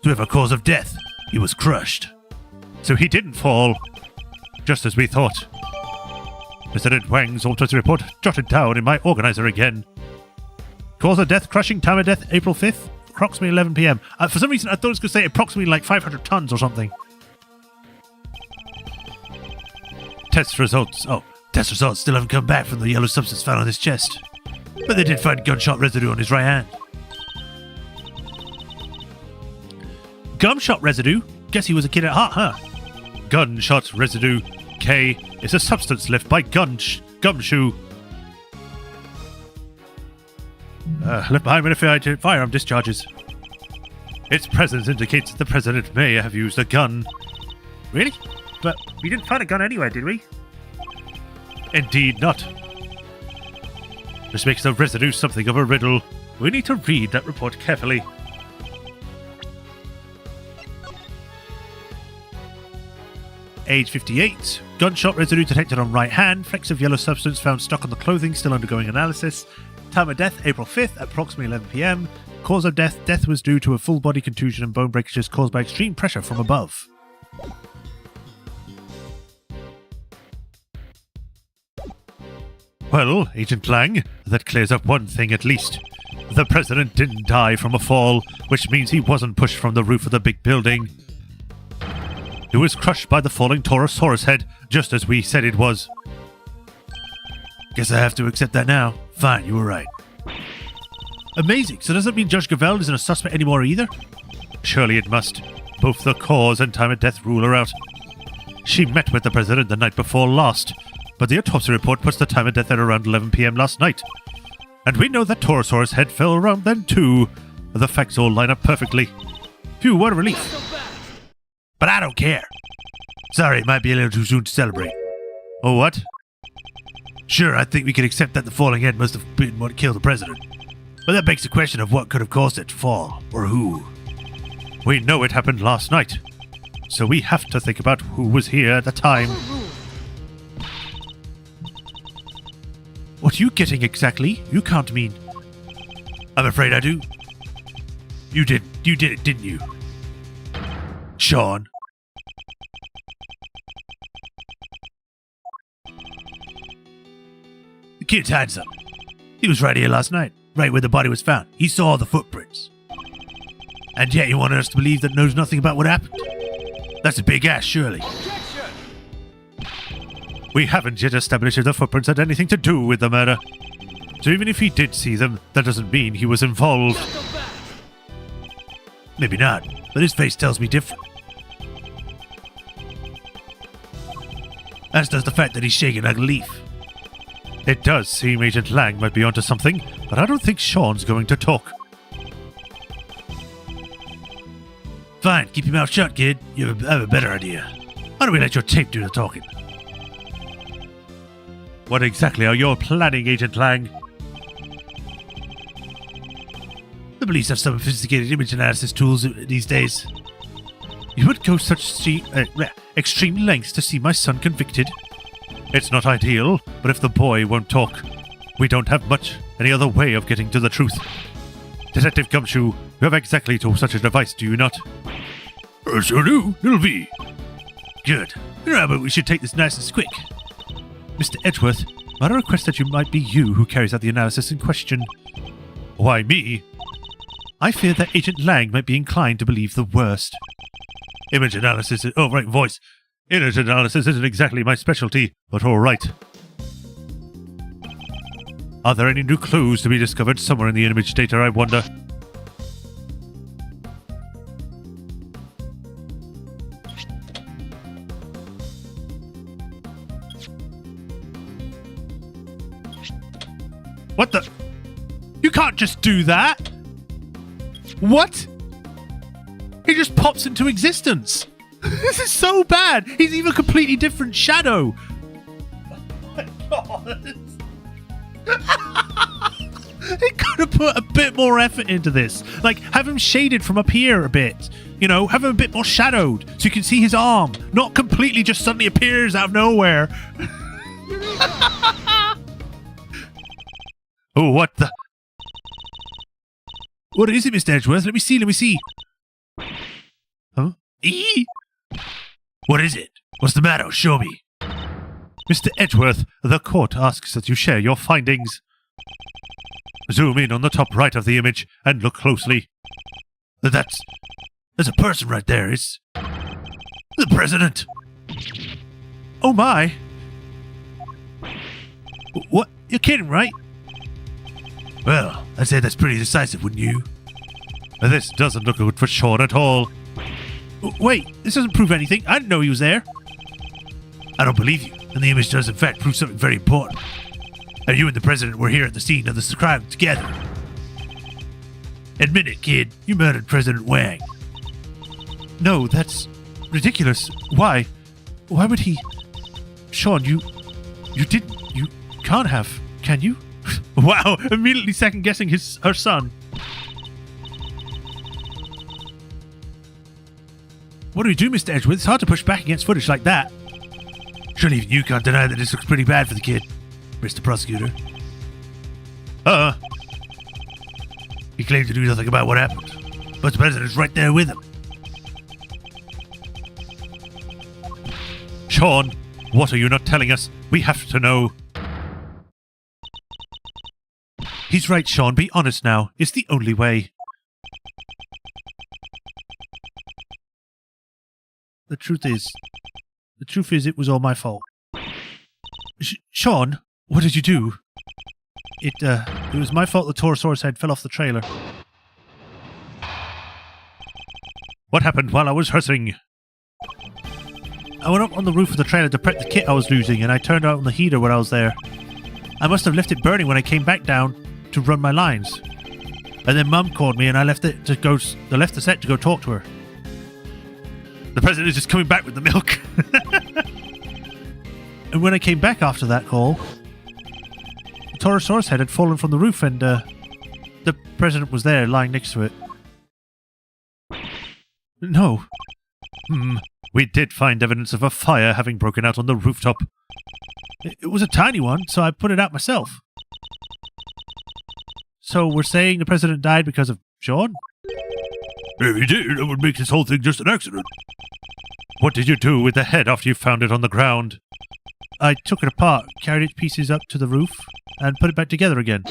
To have a cause of death, he was crushed. So he didn't fall. Just as we thought. President Wang's autopsy report jotted down in my organizer again. Cause of death, crushing, time of death, April 5th, approximately 11 p.m. For some reason, I thought it was going to say approximately like 500 tons or something. Test results. Oh, Test results still haven't come back from the yellow substance found on his chest, but they did find gunshot residue on his right hand. Gunshot residue? Guess he was a kid at heart, huh? Gunshot residue, K, is a substance left by gumshoe. Left behind when firearm discharges. Its presence indicates that the president may have used a gun. Really? But we didn't find a gun anywhere, did we? Indeed not. This makes the residue something of a riddle. We need to read that report carefully. Age 58. Gunshot residue detected on right hand. Flecks of yellow substance found stuck on the clothing, still undergoing analysis. Time of death, April 5th at approximately 11 p.m. Cause of death, death was due to a full body contusion and bone breakages caused by extreme pressure from above. Well, Agent Lang, that clears up one thing at least. The president didn't die from a fall, which means he wasn't pushed from the roof of the big building. He was crushed by the falling Torosaurus head, just as we said it was. Guess I have to accept that now. Fine, you were right. Amazing, so does that mean Judge Gaveld isn't a suspect anymore either? Surely it must. Both the cause and time of death rule are out. She met with the president the night before last, but the autopsy report puts the time of death at around 11 p.m. last night. And we know that Torosaurus head fell around then too. The facts all line up perfectly. Phew, what a relief. But I don't care. Sorry, it might be a little too soon to celebrate. Oh, what? Sure, I think we can accept that the falling head must have been what killed the president. But that begs the question of what could have caused it to fall, or who. We know it happened last night, so we have to think about who was here at the time. What are you getting exactly? You can't mean... I'm afraid I do. You did it, didn't you? Sean. The kid's handsome. He was right here last night, right where the body was found. He saw the footprints. And yet you want us to believe that knows nothing about what happened? That's a big ass, surely. Objection! We haven't yet established if the footprints had anything to do with the murder. So even if he did see them, that doesn't mean he was involved. Maybe not, but his face tells me different. As does the fact that he's shaking like a leaf. It does seem Agent Lang might be onto something, but I don't think Sean's going to talk. Fine, keep your mouth shut, kid. You have a better idea. Why don't we let your tape do the talking? What exactly are you planning, Agent Lang? The police have some sophisticated image analysis tools these days. You would go such extreme lengths to see my son convicted? It's not ideal, but if the boy won't talk, we don't have any other way of getting to the truth. Detective Gumshoe, you have exactly to such a device, do you not? I sure do. It'll be. Good. But we should take this nice and quick. Mr. Edgeworth, might I request that you might be you who carries out the analysis in question? Why me? I fear that Agent Lang might be inclined to believe the worst. Image analysis is... Oh, right, voice. Image analysis isn't exactly my specialty, but all right. Are there any new clues to be discovered somewhere in the image data, I wonder? What the? You can't just do that! What? He just pops into existence! This is so bad! He's even a completely different shadow! Oh my god! They could have put a bit more effort into this. Like, have him shaded from up here a bit. You know, have him a bit more shadowed so you can see his arm. Not completely just suddenly appears out of nowhere. Oh, what the... What is it, Mr. Edgeworth? Let me see. Huh? Eee? What is it? What's the matter? Show me. Mr. Edgeworth, the court asks that you share your findings. Zoom in on the top right of the image and look closely. There's a person right there. It's the president. Oh my. What? You're kidding, right? Well, I'd say that's pretty decisive, wouldn't you? This doesn't look good for Sean at all. Wait, this doesn't prove anything. I didn't know he was there. I don't believe you, and the image does in fact prove something very important. And you and the president were here at the scene of the crime together. Admit it, kid. You murdered President Wang. No, that's ridiculous. Why? Why would he... Sean, you didn't... You can't have, can you? Wow, immediately second-guessing her son. What do we do, Mr. Edgeworth? It's hard to push back against footage like that. Surely even you can't deny that this looks pretty bad for the kid, Mr. Prosecutor. He claimed to do nothing about what happened, but the president's right there with him. Sean, what are you not telling us? We have to know. He's right, Sean. Be honest now. It's the only way. The truth is it was all my fault. Sean, what did you do? It was my fault the Torosaurus head fell off the trailer. What happened while I was rehearsing? I went up on the roof of the trailer to prep the kit I was losing, and I turned on the heater when I was there. I must have left it burning when I came back down to run my lines. And then Mum called me, and I left the set to go talk to her. The president is just coming back with the milk. And when I came back after that call, the Torosaurus head had fallen from the roof, and the president was there, lying next to it. No. We did find evidence of a fire having broken out on the rooftop. It was a tiny one, so I put it out myself. So we're saying the president died because of Sean? If he did, it would make this whole thing just an accident. What did you do with the head after you found it on the ground? I took it apart, carried its pieces up to the roof, and put it back together again.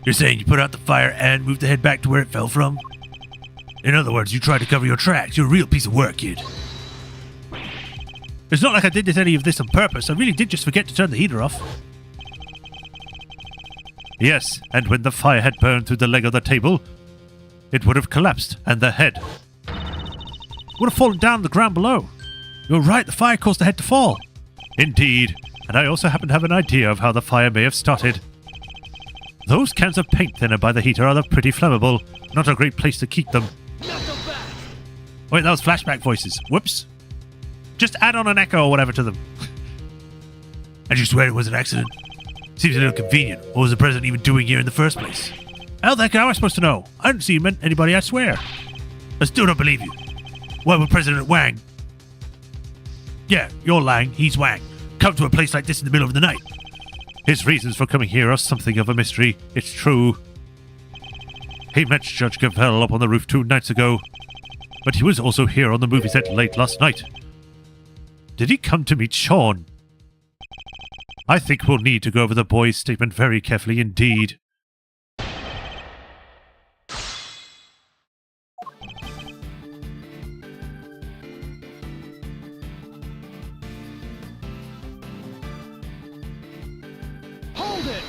You're saying you put out the fire and moved the head back to where it fell from? In other words, you tried to cover your tracks. You're a real piece of work, kid. It's not like I did any of this on purpose. I really did just forget to turn the heater off. Yes, and when the fire had burned through the leg of the table, it would have collapsed, and the head would have fallen down on the ground below. You're right, the fire caused the head to fall. Indeed, and I also happen to have an idea of how the fire may have started. Those cans of paint thinner by the heater are pretty flammable. Not a great place to keep them. Wait, that was flashback voices. Whoops. Just add on an echo or whatever to them. And you swear it was an accident? Seems a little convenient. What was the president even doing here in the first place? How the heck am I supposed to know? I didn't see anybody, I swear. I still don't believe you. Why would President Wang... Yeah, you're Lang, he's Wang. Come to a place like this in the middle of the night. His reasons for coming here are something of a mystery. It's true. He met Judge Cavell up on the roof 2 nights ago. But he was also here on the movie set late last night. Did he come to meet Sean? I think we'll need to go over the boy's statement very carefully indeed. Hold it!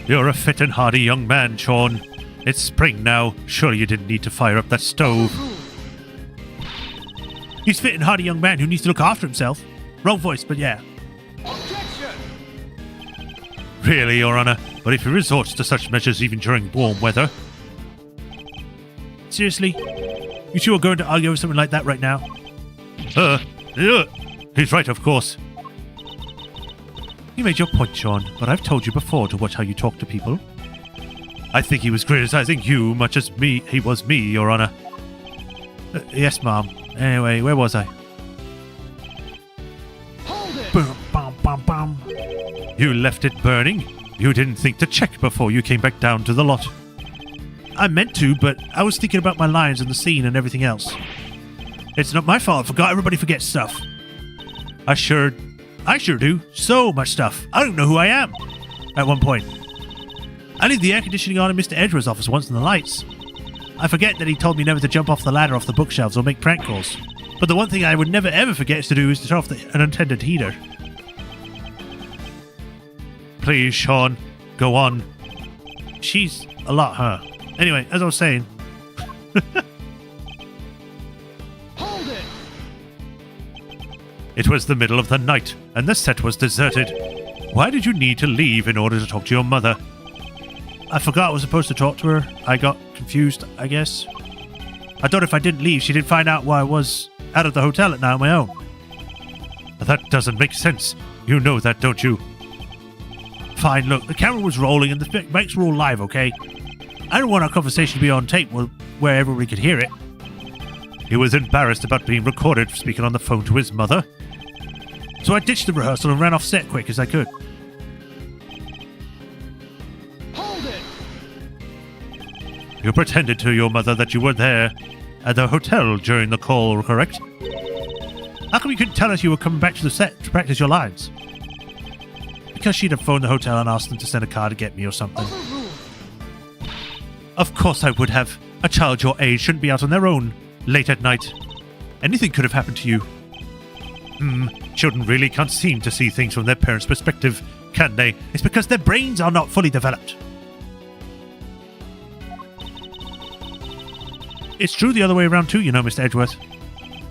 You're a fit and hardy young man, Sean. It's spring now. Surely you didn't need to fire up that stove. He's a fit and hardy young man who needs to look after himself. Wrong voice, but yeah. Objection! Really, Your Honor, but if he resorts to such measures even during warm weather... Seriously? You two are going to argue over something like that right now? He's right, of course. You made your point, Sean, but I've told you before to watch how you talk to people. I think he was criticizing you much as he was me, Your Honor. Yes, Mom. Anyway, where was I? Hold it! Boom, bam, bam, bam. You left it burning? You didn't think to check before you came back down to the lot. I meant to, but I was thinking about my lines and the scene and everything else. It's not my fault. I forgot. Everybody forgets stuff. I sure do. So much stuff. I don't know who I am. At one point. I leave the air conditioning on in Mr. Edgeworth's office once in the lights. I forget that he told me never to jump off the ladder off the bookshelves or make prank calls. But the one thing I would never ever forget to do is to turn off the unattended heater. Please, Sean, go on. She's a lot, huh? Anyway, as I was saying... Hold it! It was the middle of the night, and the set was deserted. Why did you need to leave in order to talk to your mother? I forgot I was supposed to talk to her. I got confused, I guess. I thought if I didn't leave, she didn't find out why I was out of the hotel at night on my own. That doesn't make sense. You know that, don't you? Fine, look, the camera was rolling and the mics were all live, okay? I don't want our conversation to be on tape where everybody could hear it. He was embarrassed about being recorded for speaking on the phone to his mother. So I ditched the rehearsal and ran off set quick as I could. Hold it! You pretended to your mother that you were there at the hotel during the call, correct? How come you couldn't tell us you were coming back to the set to practice your lines? Because she'd have phoned the hotel and asked them to send a car to get me or something. Of course I would have. A child your age shouldn't be out on their own, late at night. Anything could have happened to you. Children really can't seem to see things from their parents' perspective, can they? It's because their brains are not fully developed. It's true the other way around too, you know, Mr. Edgeworth.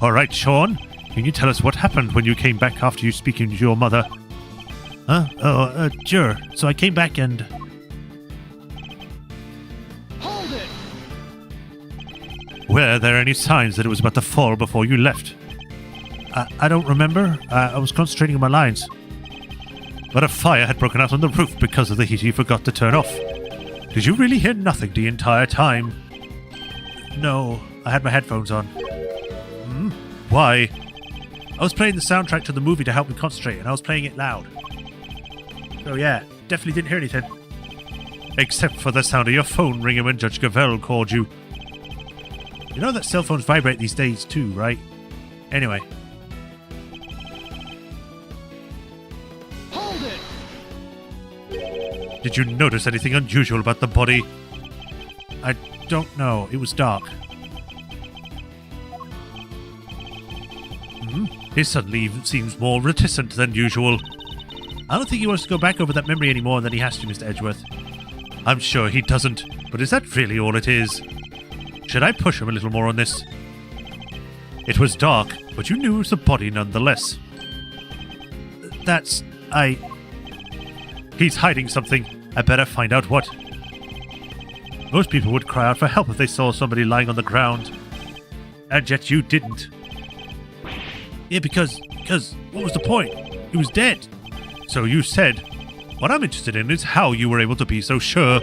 All right, Sean, can you tell us what happened when you came back after you speaking to your mother? Huh? Sure. So I came back and... Hold it! Were there any signs that it was about to fall before you left? I don't remember. I was concentrating on my lines. But a fire had broken out on the roof because of the heat you forgot to turn off. Did you really hear nothing the entire time? No, I had my headphones on. Why? I was playing the soundtrack to the movie to help me concentrate, and I was playing it loud. So yeah, definitely didn't hear anything. Except for the sound of your phone ringing when Judge Gavelle called you. You know that cell phones vibrate these days too, right? Anyway. Hold it! Did you notice anything unusual about the body? I don't know. It was dark. He suddenly seems more reticent than usual. I don't think he wants to go back over that memory any more than he has to, Mr. Edgeworth. I'm sure he doesn't, but is that really all it is? Should I push him a little more on this? It was dark, but you knew it was a body nonetheless. He's hiding something. I better find out what. Most people would cry out for help if they saw somebody lying on the ground. And yet you didn't. Yeah, because what was the point? He was dead. So you said. What I'm interested in is how you were able to be so sure.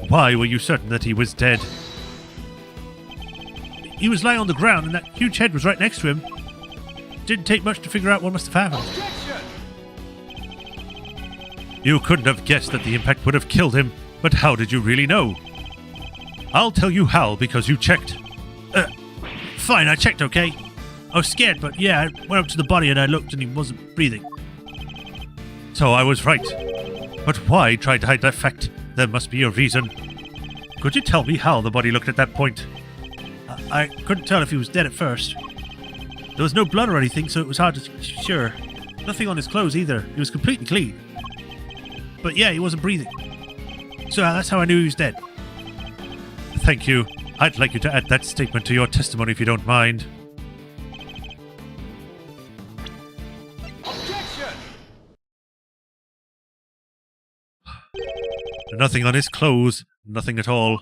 Why were you certain that he was dead? He was lying on the ground and that huge head was right next to him. Didn't take much to figure out what must have happened. Objection! You couldn't have guessed that the impact would have killed him, but how did you really know? I'll tell you how, because you checked. Fine, I checked, okay? I was scared, but yeah, I went up to the body and I looked and he wasn't breathing. So I was right. But why try to hide that fact? There must be a reason. Could you tell me how the body looked at that point? I couldn't tell if he was dead at first. There was no blood or anything, so it was hard to be sure. Nothing on his clothes either. He was completely clean. But yeah, he wasn't breathing. So that's how I knew he was dead. Thank you. I'd like you to add that statement to your testimony if you don't mind. Objection! Nothing on his clothes. Nothing at all.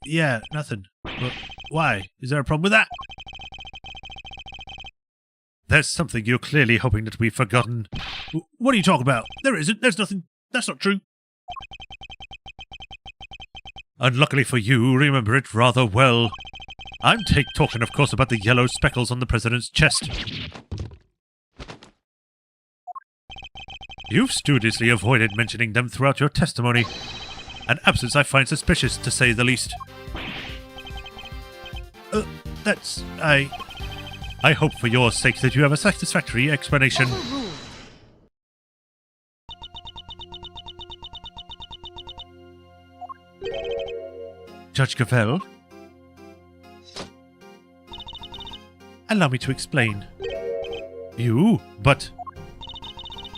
Yeah, nothing. But why? Is there a problem with that? There's something you're clearly hoping that we've forgotten. What are you talking about? There isn't. There's nothing. That's not true. Unluckily for you, remember it rather well. I'm talking, of course, about the yellow speckles on the president's chest. You've studiously avoided mentioning them throughout your testimony. An absence I find suspicious, to say the least. I hope for your sake that you have a satisfactory explanation. Judge Gavelle? Allow me to explain. But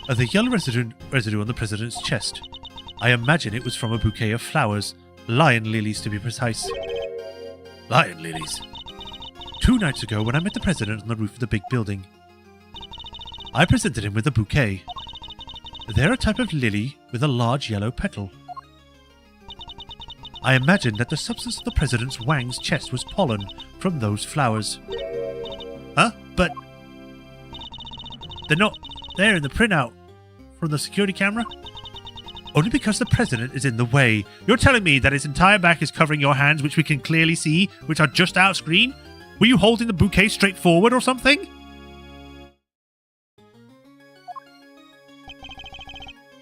the yellow residue on the president's chest. I imagine it was from a bouquet of flowers, lion lilies to be precise. Lion lilies? 2 nights ago, when I met the president on the roof of the big building, I presented him with a bouquet. They're a type of lily with a large yellow petal. I imagine that the substance of the president's Wang's chest was pollen from those flowers. Huh? But they're not there in the printout from the security camera? Only because the president is in the way. You're telling me that his entire back is covering your hands, which we can clearly see, which are just out of screen? Were you holding the bouquet straight forward or something?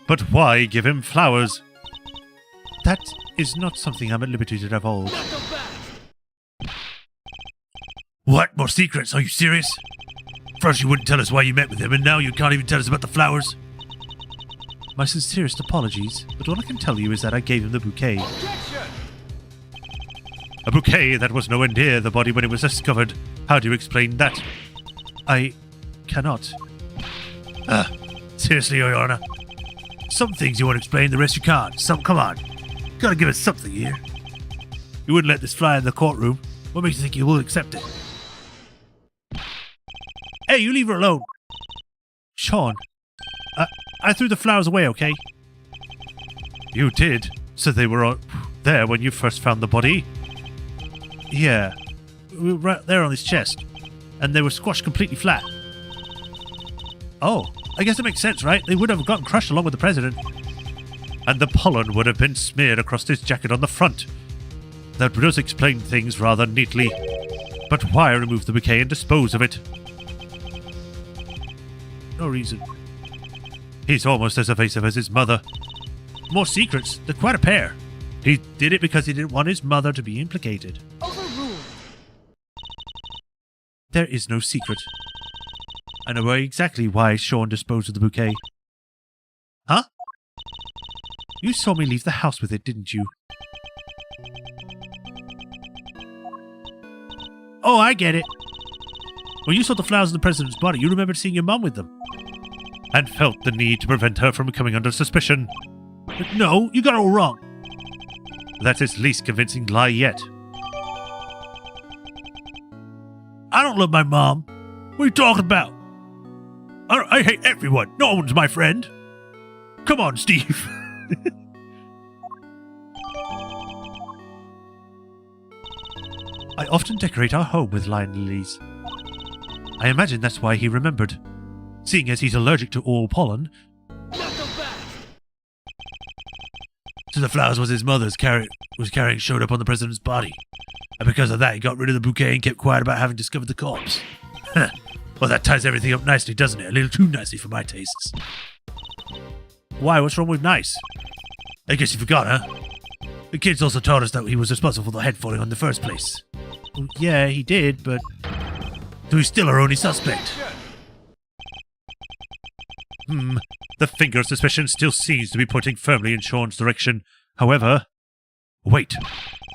But why give him flowers? That is not something I'm at liberty to divulge. What? More secrets? Are you serious? First you wouldn't tell us why you met with him, and now you can't even tell us about the flowers? My sincerest apologies, but all I can tell you is that I gave him the bouquet. Objection! A bouquet that was nowhere near the body when it was discovered. How do you explain that? I cannot. Seriously, Your Honor. Some things you want to explain, the rest you can't. Come on. Gotta give us something here. You wouldn't let this fly in the courtroom. What makes you think you will accept it? Hey, you leave her alone. Sean, I threw the flowers away, okay? You did? So they were all there when you first found the body? Yeah. We were right there on his chest. And they were squashed completely flat. Oh, I guess it makes sense, right? They would have gotten crushed along with the president. And the pollen would have been smeared across his jacket on the front. That does explain things rather neatly. But why remove the bouquet and dispose of it? No reason. He's almost as evasive as his mother. More secrets. They're quite a pair. He did it because he didn't want his mother to be implicated. Overruled. There is no secret. I know exactly why Sean disposed of the bouquet. Huh? You saw me leave the house with it, didn't you? Oh, I get it. When you saw the flowers in the president's body, you remembered seeing your mum with them. And felt the need to prevent her from coming under suspicion. But no, you got it all wrong. That's his least convincing lie yet. I don't love my mom. What are you talking about? I hate everyone. No one's my friend. Come on, Steve. I often decorate our home with lion lilies. I imagine that's why he remembered. Seeing as he's allergic to all pollen. So the flowers his mother's was carrying showed up on the president's body. And because of that, he got rid of the bouquet and kept quiet about having discovered the corpse. Well, that ties everything up nicely, doesn't it? A little too nicely for my tastes. Why? What's wrong with nice? I guess you forgot, huh? The kids also taught us that he was responsible for the head falling in the first place. Well, yeah, he did, but... So he's still our only suspect. The finger of suspicion still seems to be pointing firmly in Sean's direction. However... Wait.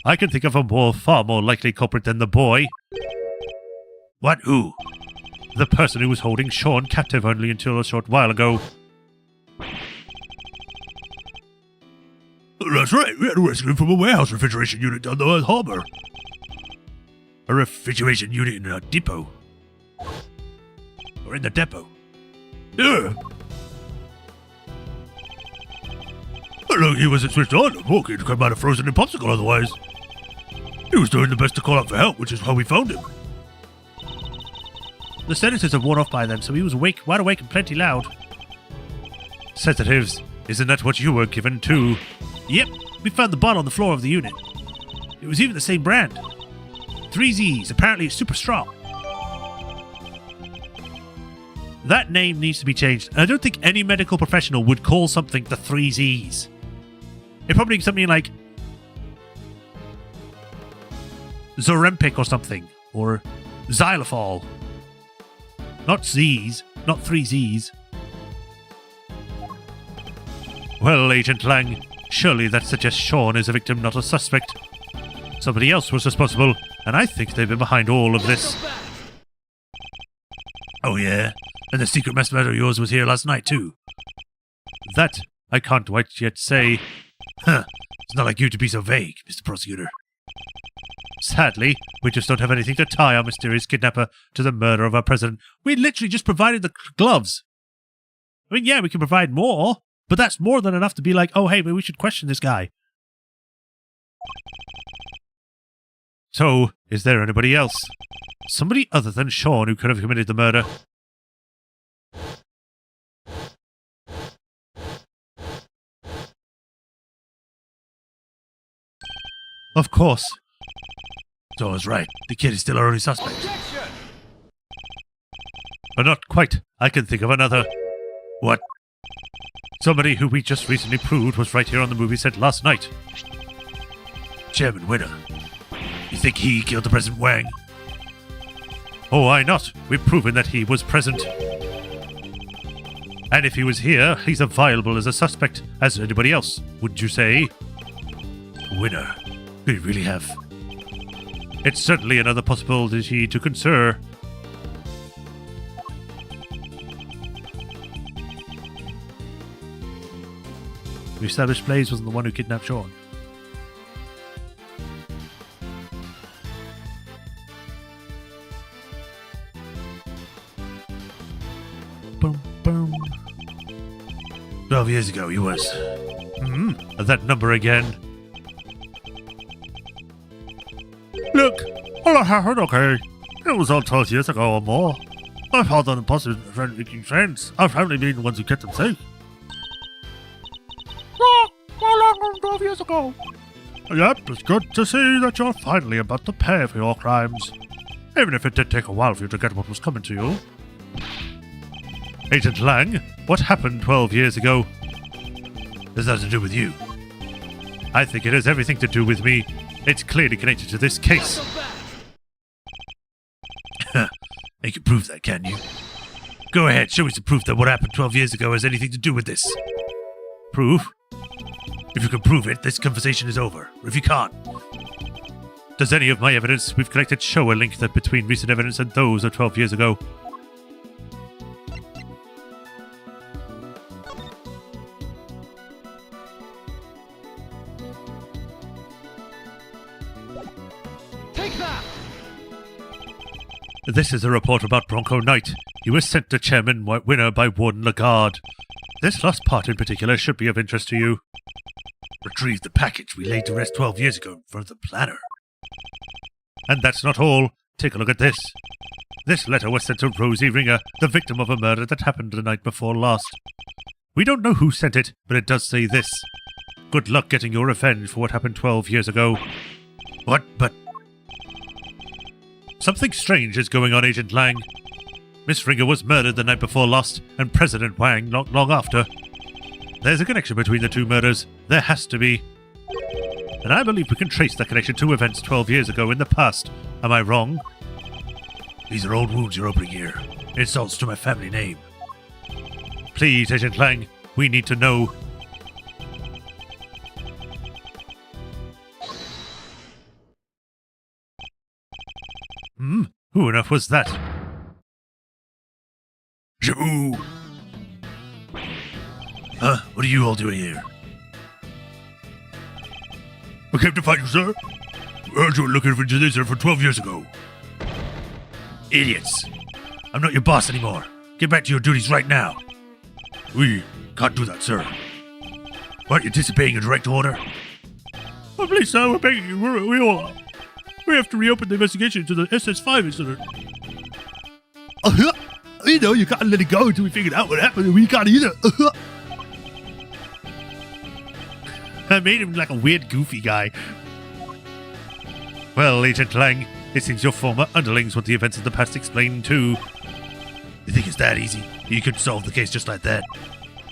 I can think of a far more likely culprit than the boy. What? Who? The person who was holding Sean captive only until a short while ago. That's right. We had to rescue him from a warehouse refrigeration unit down the harbor. A refrigeration unit in a depot. Or in the depot. Yeah. Well, he wasn't switched on. The poor kid might have frozen in popsicle otherwise. He was doing the best to call out for help, which is how we found him. The senators have worn off by then, so he was wide awake and plenty loud. Sedatives. Isn't that what you were given too? Yep, we found the bottle on the floor of the unit. It was even the same brand. 3 Z's. Apparently it's super strong. That name needs to be changed. And I don't think any medical professional would call something the 3 Z's. It'd probably be something like Zorempic or something. Or Xylofol. Not Z's. Not 3 Z's. Well, Agent Lang, surely that suggests Sean is a victim, not a suspect. Somebody else was responsible, and I think they've been behind all of this. Oh, yeah? And the secret master of yours was here last night, too. That I can't quite yet say. Huh. It's not like you to be so vague, Mr. Prosecutor. Sadly, we just don't have anything to tie our mysterious kidnapper to the murder of our president. We literally just provided the gloves. I mean, yeah, we can provide more, but that's more than enough to be like, oh, hey, maybe we should question this guy. So, is there anybody else? Somebody other than Sean who could have committed the murder? Of course. So I was right. The kid is still our only suspect. Objection! But not quite. I can think of another. What? Somebody who we just recently proved was right here on the movie set last night. Chairman Winner. You think he killed the President Wang? Oh, why not? We've proven that he was present. And if he was here, he's as viable as a suspect as anybody else, wouldn't you say? Winner. We really have. It's certainly another possibility to consider. We established Blaze wasn't the one who kidnapped Sean. Boom, boom. 12 years ago he was. That number again. Look, all that happened, okay. It was all 12 years ago or more. I've had an impossible friend making friends. I've only been the ones who kept them safe. How long was 12 years ago? Yep, it's good to see that you're finally about to pay for your crimes. Even if it did take a while for you to get what was coming to you. Agent Lang, what happened 12 years ago? Has nothing to do with you. I think it has everything to do with me. It's clearly connected to this case. You can prove that, can you? Go ahead, show me some proof that what happened 12 years ago has anything to do with this. Proof? If you can prove it, this conversation is over. If you can't, does any of my evidence we've collected show a link that between recent evidence and those of 12 years ago? Take that! This is a report about Bronco Knight. He was sent to Chairman Winner by Warden Lagarde. This last part in particular should be of interest to you. Retrieve the package we laid to rest 12 years ago in front of the planner. And that's not all. Take a look at this. This letter was sent to Rosie Ringer, the victim of a murder that happened the night before last. We don't know who sent it, but it does say this. Good luck getting your revenge for what happened 12 years ago. What? But... something strange is going on, Agent Lang. Miss Ringer was murdered the night before last, and President Wang not long after. There's a connection between the two murders. There has to be. And I believe we can trace that connection to events 12 years ago in the past. Am I wrong? These are old wounds you're opening here. Insults to my family name. Please, Agent Lang, we need to know. Who on earth was that? Shabu! Huh? What are you all doing here? We came to find you, sir. We heard you were looking for this for 12 years ago. Idiots. I'm not your boss anymore. Get back to your duties right now. We can't do that, sir. Aren't you disobeying a direct order? Oh, please, sir, we're begging you. We all are. We have to reopen the investigation to the SS5 incident. You know, you can't let it go until we figured out what happened, and we can't either. I made him like a weird, goofy guy. Well, Agent Lang, it seems your former underlings want the events of the past explained too. You think it's that easy? You could solve the case just like that?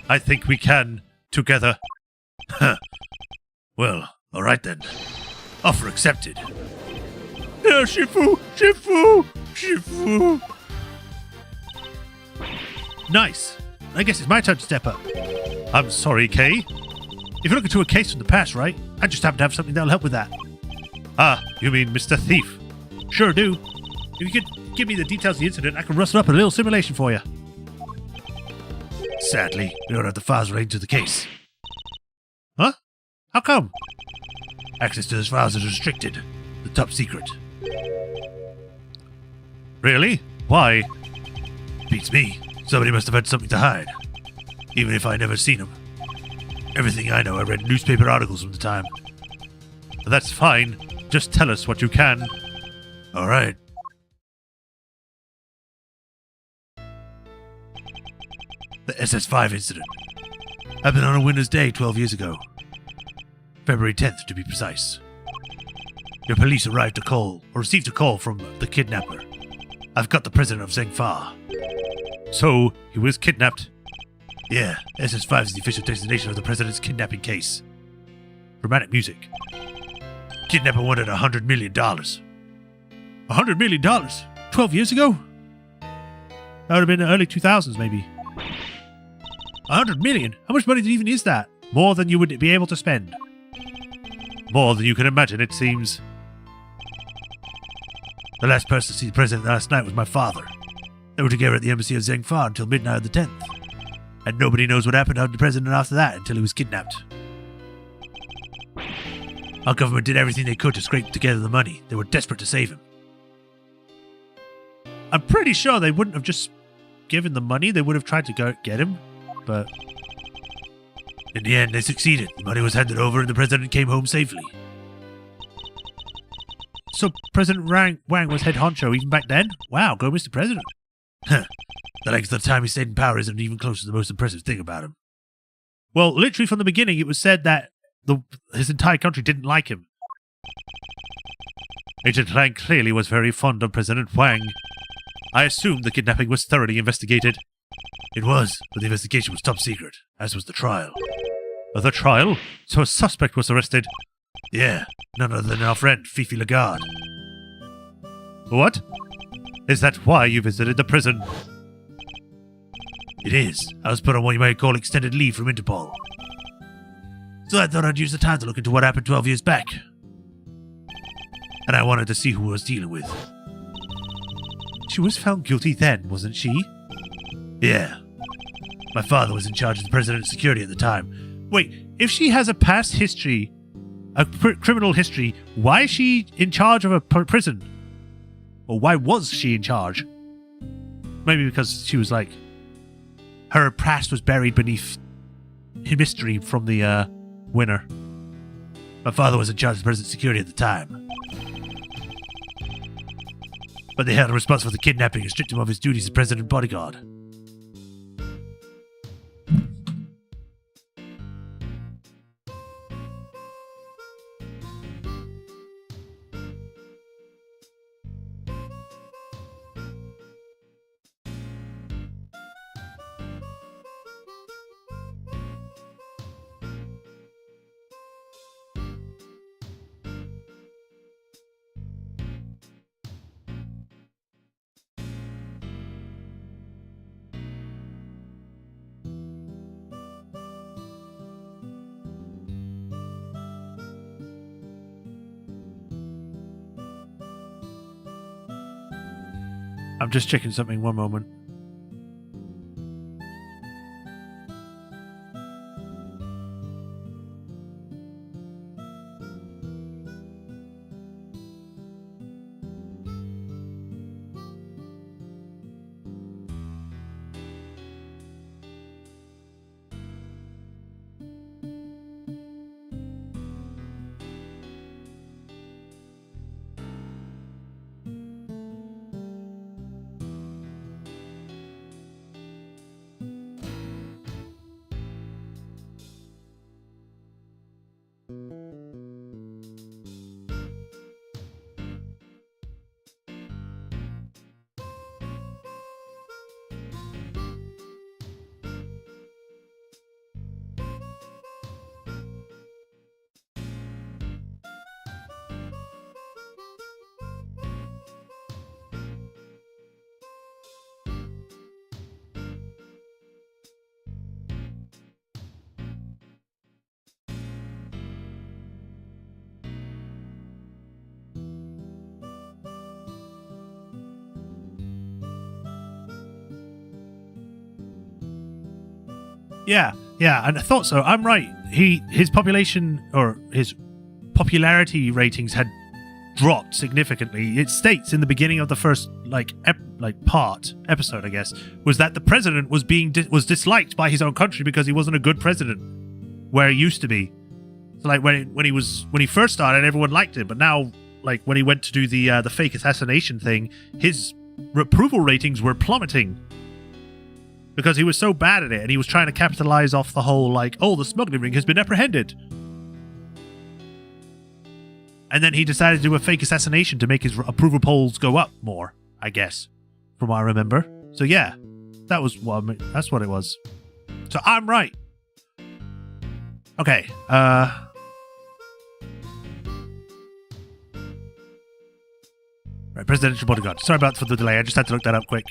I think we can, together. Well, alright then. Offer accepted. Yeah, Shifu! Shifu! Shifu! Nice. I guess it's my turn to step up. I'm sorry, Kay. If you're looking to a case from the past, right? I just happen to have something that'll help with that. Ah, you mean Mr. Thief? Sure do. If you could give me the details of the incident, I can rustle up a little simulation for you. Sadly, we don't have the files relating to the case. Huh? How come? Access to those files is restricted. The top secret. Really? Why? Beats me. Somebody must have had something to hide. Even if I never seen them. Everything I know, I read newspaper articles from the time. But that's fine. Just tell us what you can. Alright. The SS5 incident. Happened on a winter's day 12 years ago. February 10th, to be precise. Your police received a call from the kidnapper. I've got the president of Zengfa. So, he was kidnapped? Yeah, SS5 is the official designation of the president's kidnapping case. Dramatic music. Kidnapper wanted $100 million. $100 million? 12 years ago? That would have been the early 2000s, maybe. $100 million? How much money even is that? More than you would be able to spend. More than you can imagine, it seems. The last person to see the president last night was my father. They were together at the embassy of Zengfa until midnight of the 10th. And nobody knows what happened to the president after that until he was kidnapped. Our government did everything they could to scrape together the money. They were desperate to save him. I'm pretty sure they wouldn't have just given the money. They would have tried to go get him. But in the end, they succeeded. The money was handed over and the president came home safely. So President Wang was head honcho even back then? Wow, go Mr. President. The length of the time he stayed in power isn't even close to the most impressive thing about him. Well, literally from the beginning, it was said that his entire country didn't like him. Agent Lang clearly was very fond of President Wang. I assumed the kidnapping was thoroughly investigated. It was, but the investigation was top secret, as was the trial. The trial? So a suspect was arrested? Yeah, none other than our friend, Fifi Lagarde. What? Is that why you visited the prison? It is. I was put on what you might call extended leave from Interpol. So I thought I'd use the time to look into what happened 12 years back. And I wanted to see who I was dealing with. She was found guilty then, wasn't she? Yeah. My father was in charge of the president's security at the time. Wait, if she has a past history, a criminal history, why is she in charge of a prison? Or why was she in charge? Maybe because she was like... her past was buried beneath mystery from the winner. My father was in charge of the president's security at the time. But they held him responsible for the kidnapping and stripped him of his duties as president bodyguard. I'm just checking something, one moment. Yeah, and I thought so. I'm right. His population or his popularity ratings had dropped significantly. It states in the beginning of the first episode, I guess, was that the president was was disliked by his own country because he wasn't a good president, where he used to be. So like when he first started, everyone liked him, but now like when he went to do the fake assassination thing, his approval ratings were plummeting because he was so bad at it, and he was trying to capitalize off the whole the smuggling ring has been apprehended. And then he decided to do a fake assassination to make his approval polls go up more, I guess, from what I remember. So yeah, that's what it was. So I'm right. Okay, right, presidential bodyguard. Sorry for the delay, I just had to look that up quick.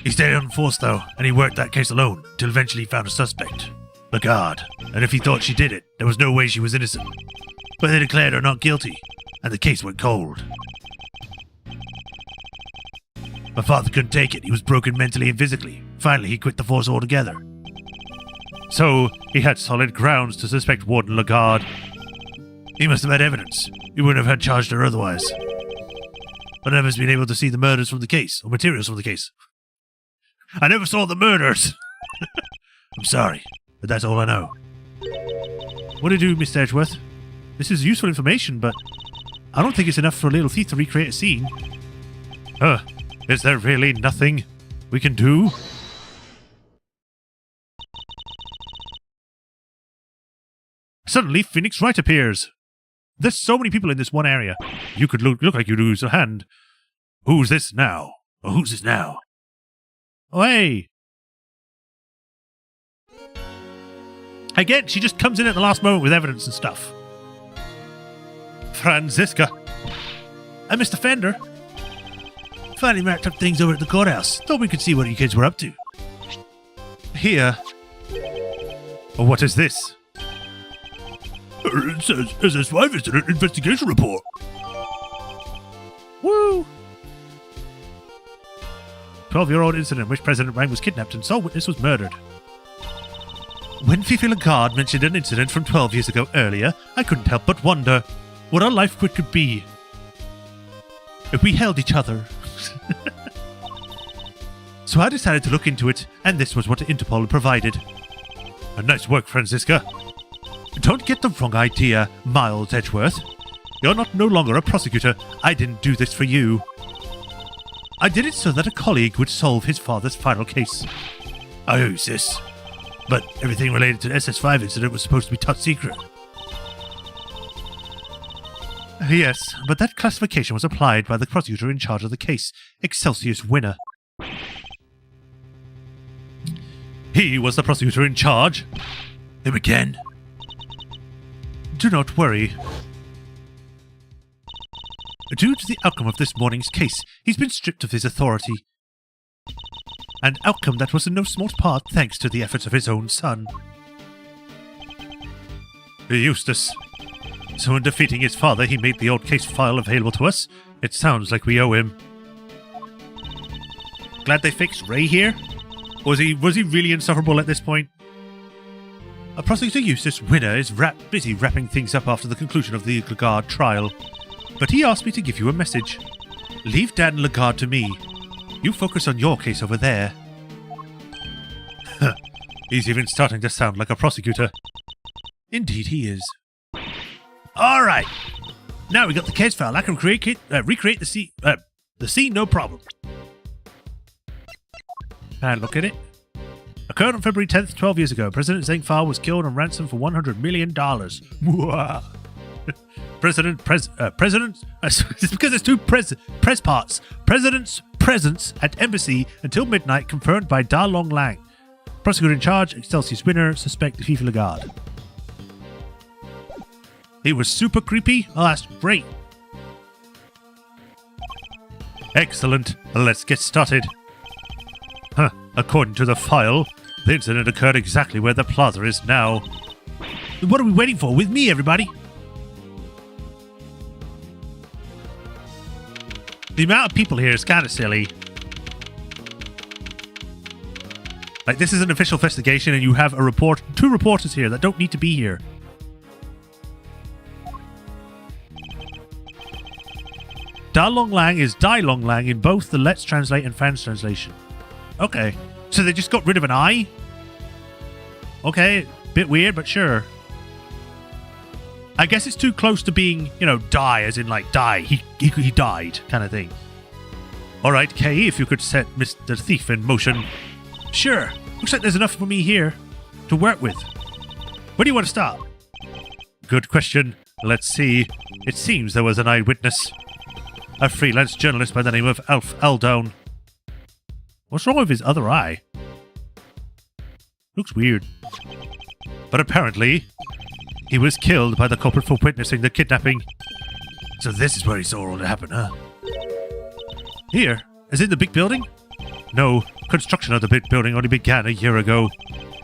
He stayed on force though, and he worked that case alone, till eventually he found a suspect. Lagarde. And if he thought she did it, there was no way she was innocent. But they declared her not guilty, and the case went cold. My father couldn't take it. He was broken mentally and physically. Finally, he quit the force altogether. So, he had solid grounds to suspect Warden Lagarde. He must have had evidence. He wouldn't have had charged her otherwise. But I never's been able to see the murders from the case, or materials from the case. I never saw the murders! I'm sorry, but that's all I know. What do you do, Mr. Edgeworth? This is useful information, but I don't think it's enough for a little thief to recreate a scene. Is there really nothing we can do? Suddenly, Phoenix Wright appears. There's so many people in this one area. You could look like you'd lose a hand. Who's this now? Or who's this now? Oh, hey! Again, she just comes in at the last moment with evidence and stuff. Franziska. And Mr. Fender. Finally wrapped up things over at the courthouse. Thought we could see what you kids were up to. Here. Oh, what is this? It says SS5 incident investigation report. Woo! 12-year-old incident in which President Wang was kidnapped and sole witness was murdered. When Fifi Lagarde mentioned an incident from 12 years ago earlier, I couldn't help but wonder what our life could be if we held each other. So I decided to look into it, and this was what Interpol provided. Nice work, Franziska. Don't get the wrong idea, Miles Edgeworth. You're no longer a prosecutor. I didn't do this for you. I did it so that a colleague would solve his father's final case. I owe you, sis. But everything related to the SS5 incident was supposed to be top secret. Yes, but that classification was applied by the prosecutor in charge of the case, Excelsius Winner. He was the prosecutor in charge. Him again. Do not worry. Due to the outcome of this morning's case, he's been stripped of his authority. An outcome that was in no small part thanks to the efforts of his own son. Eustace. So in defeating his father, he made the old case file available to us. It sounds like we owe him. Glad they fixed Ray here? Or was he really insufferable at this point? A prosecutor Eustace Winner is busy wrapping things up after the conclusion of the Lagarde trial. But he asked me to give you a message. Leave Dan Lagarde to me. You focus on your case over there. He's even starting to sound like a prosecutor. Indeed he is. Alright. Now we got the case file. I can recreate the scene no problem. And look at it. Occurred on February 10th, 12 years ago. President Zheng Fa was killed on ransom for $100 million. It's because there's two press parts. President's presence at embassy until midnight, confirmed by Da Long Lang. Prosecutor in charge, Excelsius Winner, suspect Fifi Lagarde. He was super creepy? Oh, that's great. Excellent. Let's get started. According to the file, the incident occurred exactly where the plaza is now. What are we waiting for? With me, everybody! The amount of people here is kind of silly. Like, this is an official investigation and you have two reporters here that don't need to be here. Da Long Lang is Dai Long Lang in both the Let's Translate and Fans Translation. Okay. So they just got rid of an I? Okay, bit weird, but sure. I guess it's too close to being, you know, die, as in like die. He died, kind of thing. Alright, Kay, if you could set Mr. Thief in motion. Sure. Looks like there's enough for me here to work with. Where do you want to start? Good question. Let's see. It seems there was an eyewitness. A freelance journalist by the name of Alf Aldone. What's wrong with his other eye? Looks weird. But apparently, he was killed by the culprit for witnessing the kidnapping. So this is where he saw all that happen, huh? Here? Is it the big building? No, construction of the big building only began a year ago.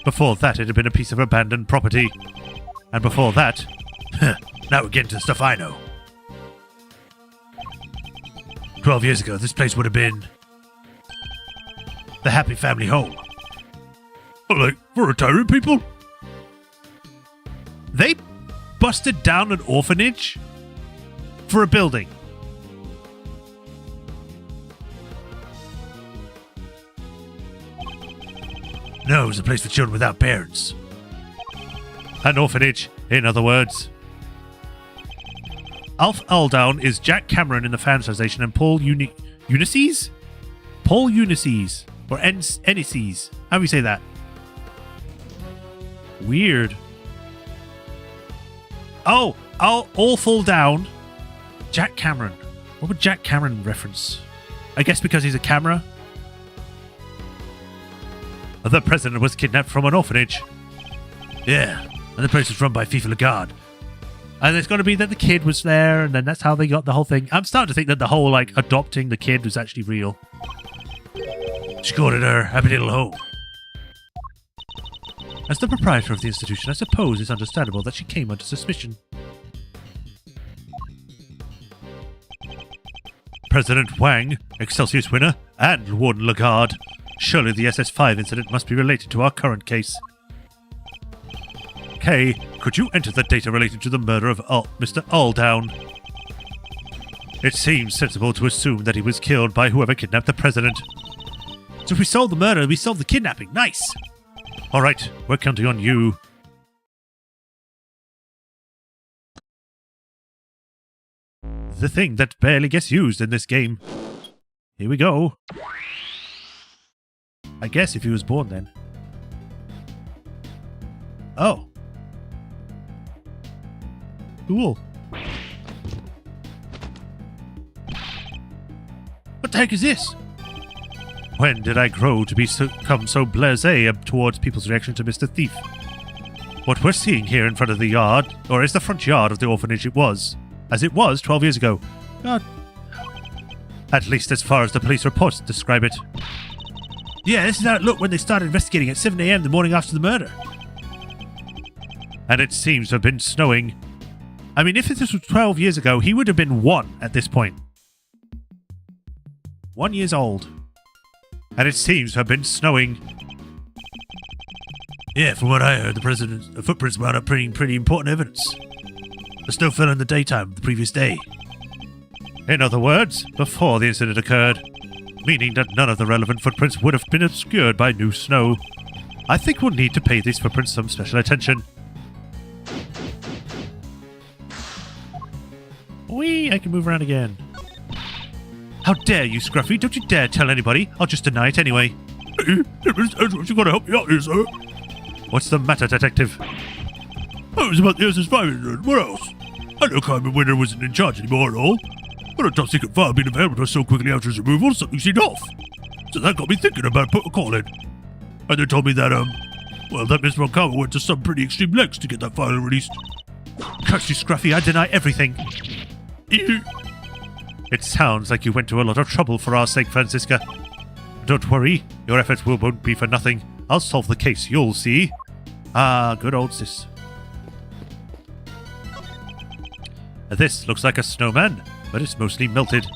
Before that, it had been a piece of abandoned property. And before that... now we're getting to the stuff I know. 12 years ago, this place would have been... the happy family home. Like, for retiring people? They busted down an orphanage for a building. No, it was a place for children without parents. An orphanage, in other words. Alf Aldown is Jack Cameron in the fan translation and Paul Unices? Paul Unices. Or Ennises. How do we say that? Weird. Oh, all fall down. Jack Cameron. What would Jack Cameron reference? I guess because he's a camera. The president was kidnapped from an orphanage. Yeah, and the place was run by Fifa Lagarde. And it's got to be that the kid was there, and then that's how they got the whole thing. I'm starting to think that the whole, like, adopting the kid was actually real. She called it her happy little home. As the proprietor of the institution, I suppose it's understandable that she came under suspicion. President Wang, Excelsius winner, and Warden Lagarde. Surely the SS5 incident must be related to our current case. Kay, could you enter the data related to the murder of Mr. Aldown? It seems sensible to assume that he was killed by whoever kidnapped the president. So if we solve the murder, we solve the kidnapping. Nice! Alright, we're counting on you. The thing that barely gets used in this game. Here we go. I guess if he was born then. Oh. Cool. What the heck is this? When did I grow to become so blasé towards people's reaction to Mr. Thief? What we're seeing here in front of the yard, or is the front yard of the orphanage as it was 12 years ago. At least as far as the police reports describe it. Yeah, this is how it looked when they started investigating at 7 a.m. the morning after the murder. And it seems to have been snowing. I mean, if this was 12 years ago, he would have been 1 at this point. 1 year old. And it seems to have been snowing. Yeah, from what I heard, the footprints wound up pretty important evidence. The snow fell in the daytime the previous day. In other words, before the incident occurred. Meaning that none of the relevant footprints would have been obscured by new snow. I think we'll need to pay these footprints some special attention. Whee! I can move around again. How dare you, Scruffy? Don't you dare tell anybody. I'll just deny it anyway. You gotta help me out here, sir. What's the matter, detective? Oh, it was about the SS5 incident. What else? I know Carmen Winter wasn't in charge anymore at all. But a top secret file being available so quickly after his removal, something seemed off. So that got me thinking about putting a call in. And they told me that, that Miss Roncawa went to some pretty extreme lengths to get that file released. Curse you, Scruffy, I deny everything. It sounds like you went to a lot of trouble for our sake, Francisca. Don't worry, your efforts won't be for nothing. I'll solve the case, you'll see. Ah, good old sis. This looks like a snowman, but it's mostly melted.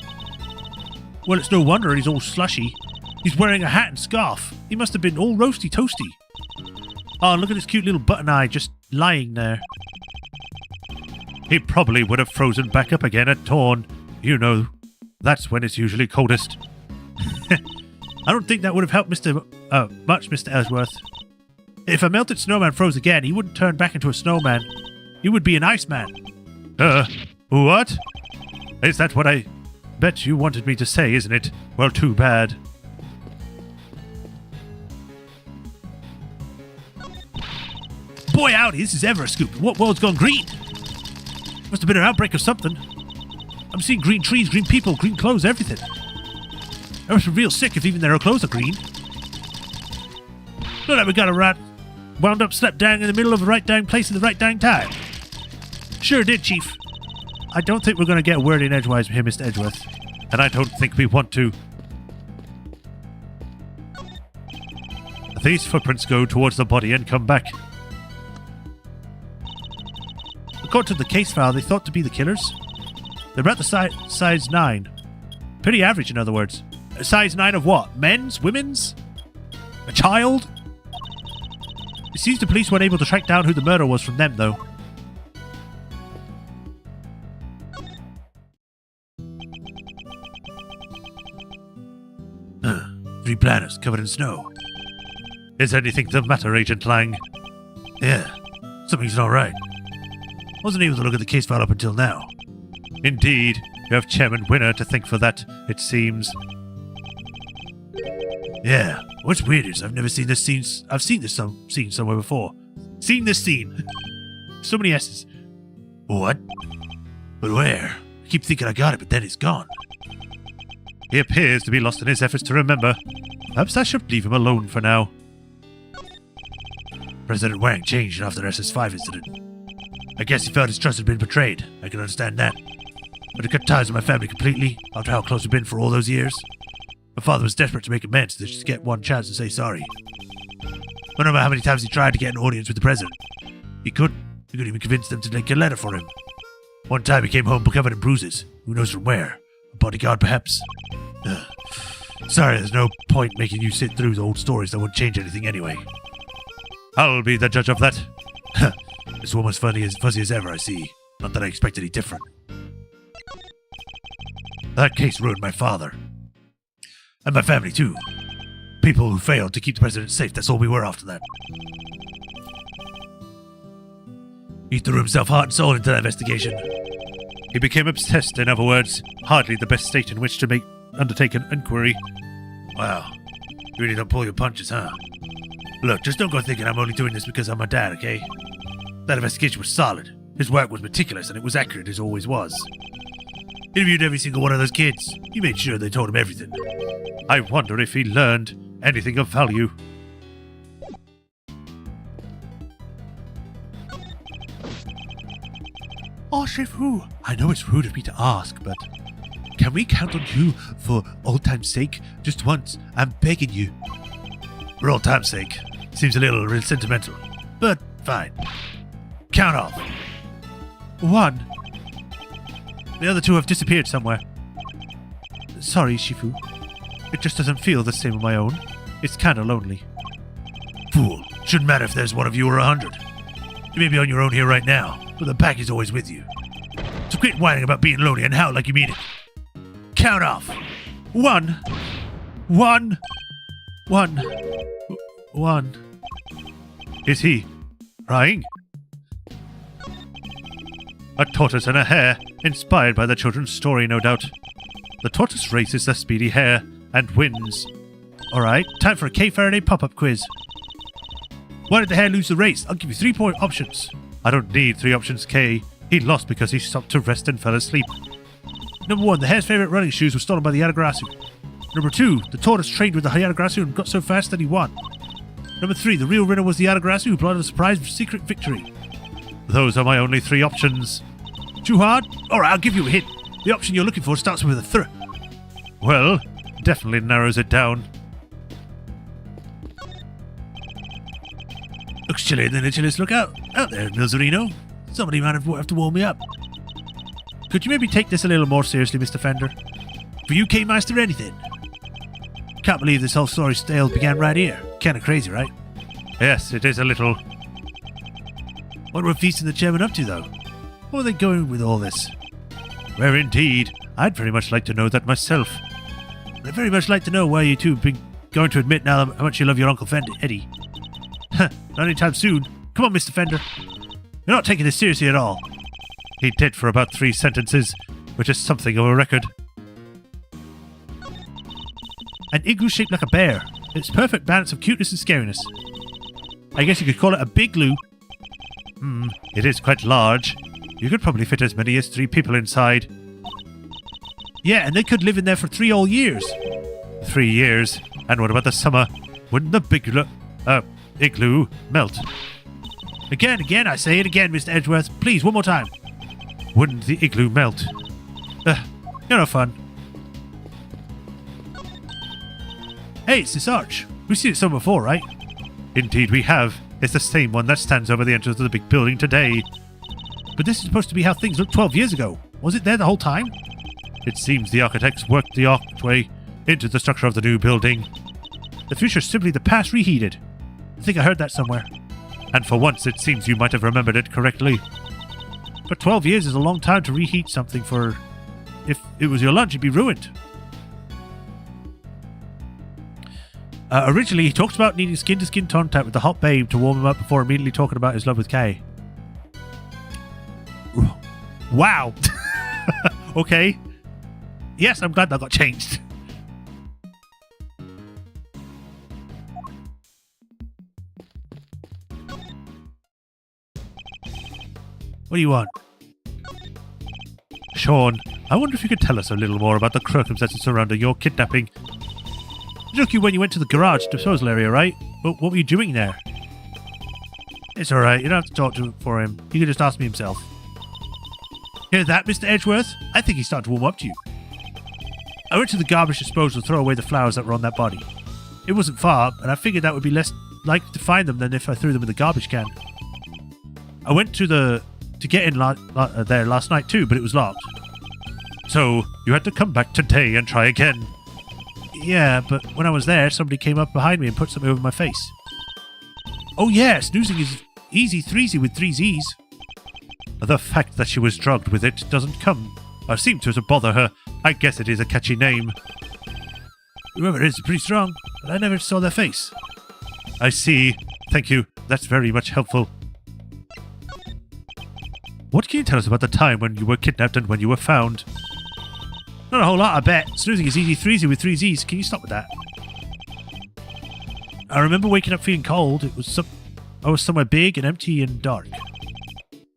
Well, it's no wonder he's all slushy. He's wearing a hat and scarf. He must have been all roasty toasty. Oh, look at this cute little button eye just lying there. He probably would have frozen back up again at dawn. You know, that's when it's usually coldest. I don't think that would have helped much, Mr. Ellsworth. If a melted snowman froze again, he wouldn't turn back into a snowman. He would be an iceman. What? Is that what I bet you wanted me to say, isn't it? Well, too bad. Boy howdy, this is ever a scoop. What world's gone green? Must have been an outbreak of something. I'm seeing green trees, green people, green clothes, everything. I must be real sick if even their clothes are green. Look like we got a rat wound up slept dang in the middle of the right dang place at the right dang time. Sure did, Chief. I don't think we're going to get a word in edgewise from here, Mr. Edgeworth. And I don't think we want to. These footprints go towards the body and come back. According to the case file, they thought to be the killers. They're about the size 9. Pretty average, in other words. A size 9 of what? Men's? Women's? A child? It seems the police weren't able to track down who the murder was from them, though. Three planets covered in snow. Is anything the matter, Agent Lang? Yeah, something's not right. Wasn't able to look at the case file up until now. Indeed, you have Chairman Winner to thank for that, it seems. Yeah, what's weird is I've never seen this scene. I've seen this scene somewhere before. Seen this scene. So many S's. What? But where? I keep thinking I got it, but then it's gone. He appears to be lost in his efforts to remember. Perhaps I should leave him alone for now. President Wang changed after the SS5 incident. I guess he felt his trust had been betrayed. I can understand that. But to cut ties with my family completely, after how close we've been for all those years, my father was desperate to make amends to just get one chance to say sorry. I don't know how many times he tried to get an audience with the president. He couldn't even convince them to make a letter for him. One time he came home covered in bruises. Who knows from where? A bodyguard, perhaps? Sorry, there's no point making you sit through the old stories that wouldn't change anything anyway. I'll be the judge of that. This woman's fuzzy as ever, I see. Not that I expect any different. That case ruined my father. And my family, too. People who failed to keep the president safe, that's all we were after that. He threw himself heart and soul into that investigation. He became obsessed, in other words. Hardly the best state in which to undertake an inquiry. Wow. You really don't pull your punches, huh? Look, just don't go thinking I'm only doing this because I'm my dad, okay? That investigation was solid. His work was meticulous and it was accurate as always was. He interviewed every single one of those kids. He made sure they told him everything. I wonder if he learned anything of value. Oh, Chef-Hu, I know it's rude of me to ask, but can we count on you for old time's sake? Just once, I'm begging you. For old time's sake. Seems a little sentimental, but fine. Count off. 1. The other 2 have disappeared somewhere. Sorry, Shifu. It just doesn't feel the same on my own. It's kinda lonely. Fool. Shouldn't matter if there's one of you or 100. You may be on your own here right now, but the pack is always with you. So quit whining about being lonely and howl like you mean it. Count off. 1. 1. 1. 1. Is he crying? A tortoise and a hare, inspired by the children's story, no doubt. The tortoise races the speedy hare and wins. Alright, time for a K Faraday pop-up quiz. Why did the hare lose the race? I'll give you 3 point options. I don't need 3 options, K. He lost because he stopped to rest and fell asleep. Number 1, the hare's favourite running shoes were stolen by the Yatagarasu. Number 2, the tortoise trained with the Yatagarasu and got so fast that he won. Number 3, the real winner was the Yatagarasu who brought a surprise secret victory. Those are my only 3 options. Too hard? Alright, I'll give you a hint. The option you're looking for starts with a thr. Well, definitely narrows it down. Looks chillier than the chilliest look out there, Milzerino. Somebody might have to warm me up. Could you maybe take this a little more seriously, Mr. Fender? For you, K-Master, anything. Can't believe this whole story tale began right here. Kinda crazy, right? Yes, it is a little. What were Feast and the chairman up to, though? Where were they going with all this? Where indeed. I'd very much like to know that myself. I'd very much like to know why you two have been going to admit now how much you love your Uncle Eddie. Not anytime soon. Come on, Mr. Fender. You're not taking this seriously at all. He did for about 3 sentences, which is something of a record. An igloo shaped like a bear. Its perfect balance of cuteness and scariness. I guess you could call it a big glue. It is quite large. You could probably fit as many as 3 people inside. Yeah, and they could live in there for 3 whole years. 3 years? And what about the summer? Wouldn't the big igloo melt? Again, I say it again, Mr. Edgeworth. Please, one more time. Wouldn't the igloo melt? You're no fun. Hey, it's this arch. We've seen it somewhere before, right? Indeed we have. It's the same one that stands over the entrance of the big building today. But this is supposed to be how things looked 12 years ago. Was it there the whole time? It seems the architects worked the archway into the structure of the new building. The future is simply the past reheated. I think I heard that somewhere. And for once it seems you might have remembered it correctly. But 12 years is a long time to reheat something for... If it was your lunch, it'd be ruined. Originally, he talked about needing skin-to-skin contact with the hot babe to warm him up before immediately talking about his love with Kay. Wow. Okay. Yes, I'm glad that got changed. What do you want? Sean, I wonder if you could tell us a little more about the circumstances surrounding your kidnapping. I took you when you went to the garage disposal area, right? But what were you doing there? It's alright, you don't have to talk to him for him. He can just ask me himself. Hear that, Mr. Edgeworth? I think he's starting to warm up to you. I went to the garbage disposal to throw away the flowers that were on that body. It wasn't far, and I figured that would be less likely to find them than if I threw them in the garbage can. I went to get in there last night too, but it was locked. So, you had to come back today and try again. Yeah, but when I was there, somebody came up behind me and put something over my face. Oh yeah, snoozing is easy threezy with 3 Z's. The fact that she was drugged with it doesn't seem to bother her. I guess it is a catchy name. Whoever it is pretty strong, but I never saw their face. I see. Thank you. That's very much helpful. What can you tell us about the time when you were kidnapped and when you were found? Not a whole lot, I bet. Snoozing is easy threezy with 3 Z's. Can you stop with that? I remember waking up feeling cold. I was somewhere big and empty and dark.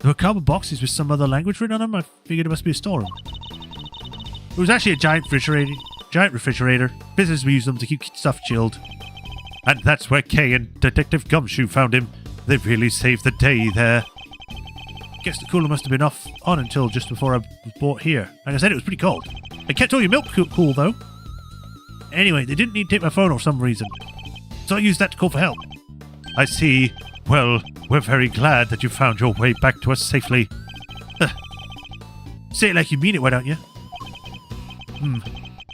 There were cardboard boxes with some other language written on them. I figured it must be a storeroom. It was actually a giant refrigerator. Visitors use them to keep stuff chilled. And that's where Kay and Detective Gumshoe found him. They really saved the day there. Guess the cooler must have been on until just before I was brought here. Like I said, it was pretty cold. I kept all your milk cool though. Anyway, they didn't need to take my phone for some reason. So I used that to call for help. I see. Well, we're very glad that you found your way back to us safely. Say it like you mean it, why don't you?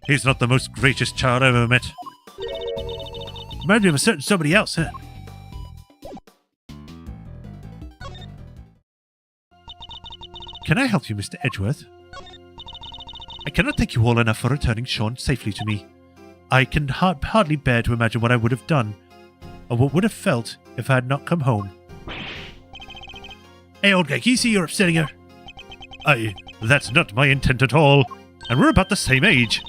He's not the most gracious child I've ever met. Reminds me of a certain somebody else, huh? Can I help you, Mr. Edgeworth? I cannot thank you all enough for returning Sean safely to me. I can hardly bear to imagine what I would have done, or what would have felt if I had not come home. Hey, old guy, can you see you're upsetting her? That's not my intent at all. And we're about the same age.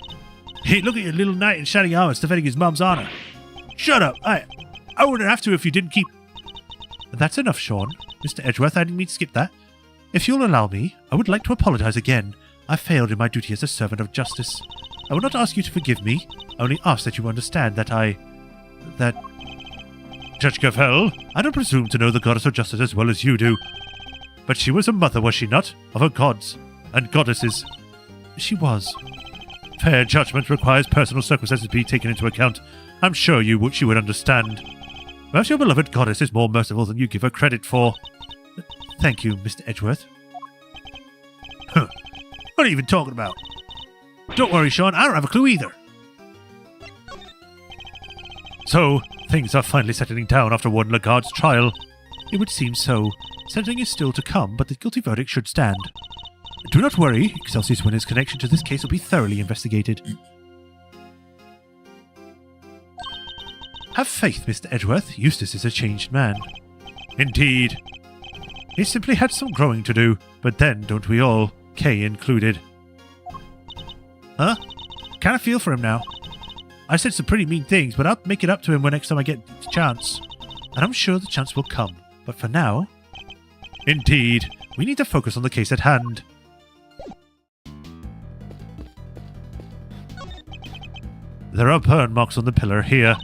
Hey, look at your little knight in shining armor defending his mum's honor. Shut up. I wouldn't have to if you didn't keep... That's enough, Sean. Mr. Edgeworth, I didn't mean to skip that. If you'll allow me, I would like to apologize again. I failed in my duty as a servant of justice. I will not ask you to forgive me. I only ask that you understand that Judge Gavel, I don't presume to know the goddess of justice as well as you do. But she was a mother, was she not? Of her gods and goddesses. She was. Fair judgment requires personal circumstances to be taken into account. I'm sure she would understand. Perhaps your beloved goddess is more merciful than you give her credit for. Thank you, Mr. Edgeworth. What are you even talking about? Don't worry, Sean, I don't have a clue either. So, things are finally settling down after Warden Lagarde's trial. It would seem so. Sentencing is still to come, but the guilty verdict should stand. Do not worry, Excelsius Winner's connection to this case will be thoroughly investigated. Have faith, Mr. Edgeworth. Eustace is a changed man. Indeed. He simply had some growing to do, but then, don't we all? Kay included. Huh? Kinda feel for him now. I said some pretty mean things, but I'll make it up to him when next time I get the chance. And I'm sure the chance will come. But for now... Indeed. We need to focus on the case at hand. There are burn marks on the pillar here.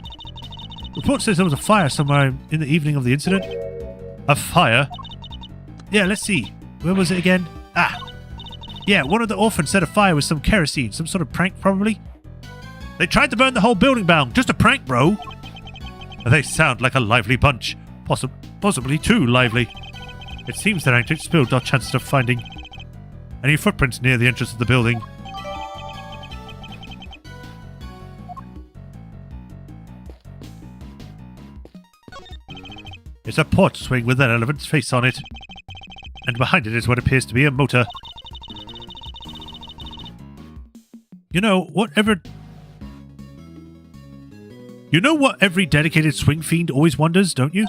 Report says there was a fire somewhere in the evening of the incident. A fire? Yeah, let's see. Where was it again? Ah! Yeah, one of the orphans set a fire with some kerosene. Some sort of prank, probably? They tried to burn the whole building down. Just a prank, bro. They sound like a lively bunch. Possibly too lively. It seems their antics spilled our chances of finding any footprints near the entrance of the building. It's a porch swing with an elephant's face on it. And behind it is what appears to be a motor. You know what every dedicated swing fiend always wonders, don't you?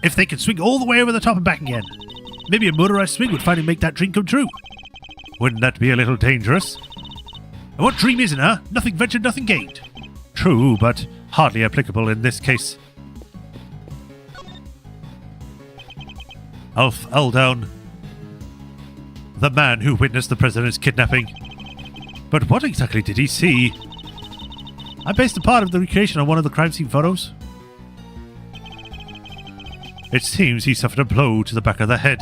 If they could swing all the way over the top and back again. Maybe a motorized swing would finally make that dream come true. Wouldn't that be a little dangerous? And what dream isn't, huh? Nothing ventured, nothing gained. True, but hardly applicable in this case. Alf Aldown, the man who witnessed the president's kidnapping. But what exactly did he see? I based a part of the recreation on one of the crime scene photos. It seems he suffered a blow to the back of the head.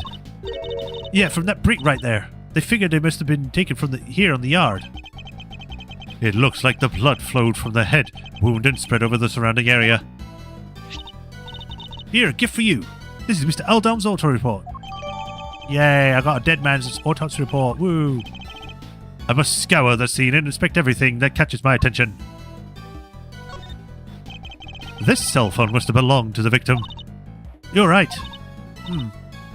Yeah, from that brick right there. They figured it must have been taken from here on the yard. It looks like the blood flowed from the head wound and spread over the surrounding area. Here, a gift for you. This is Mr. Aldown's auto report. Yay, I got a dead man's autopsy report. Woo! I must scour the scene and inspect everything that catches my attention. This cell phone must have belonged to the victim. You're right.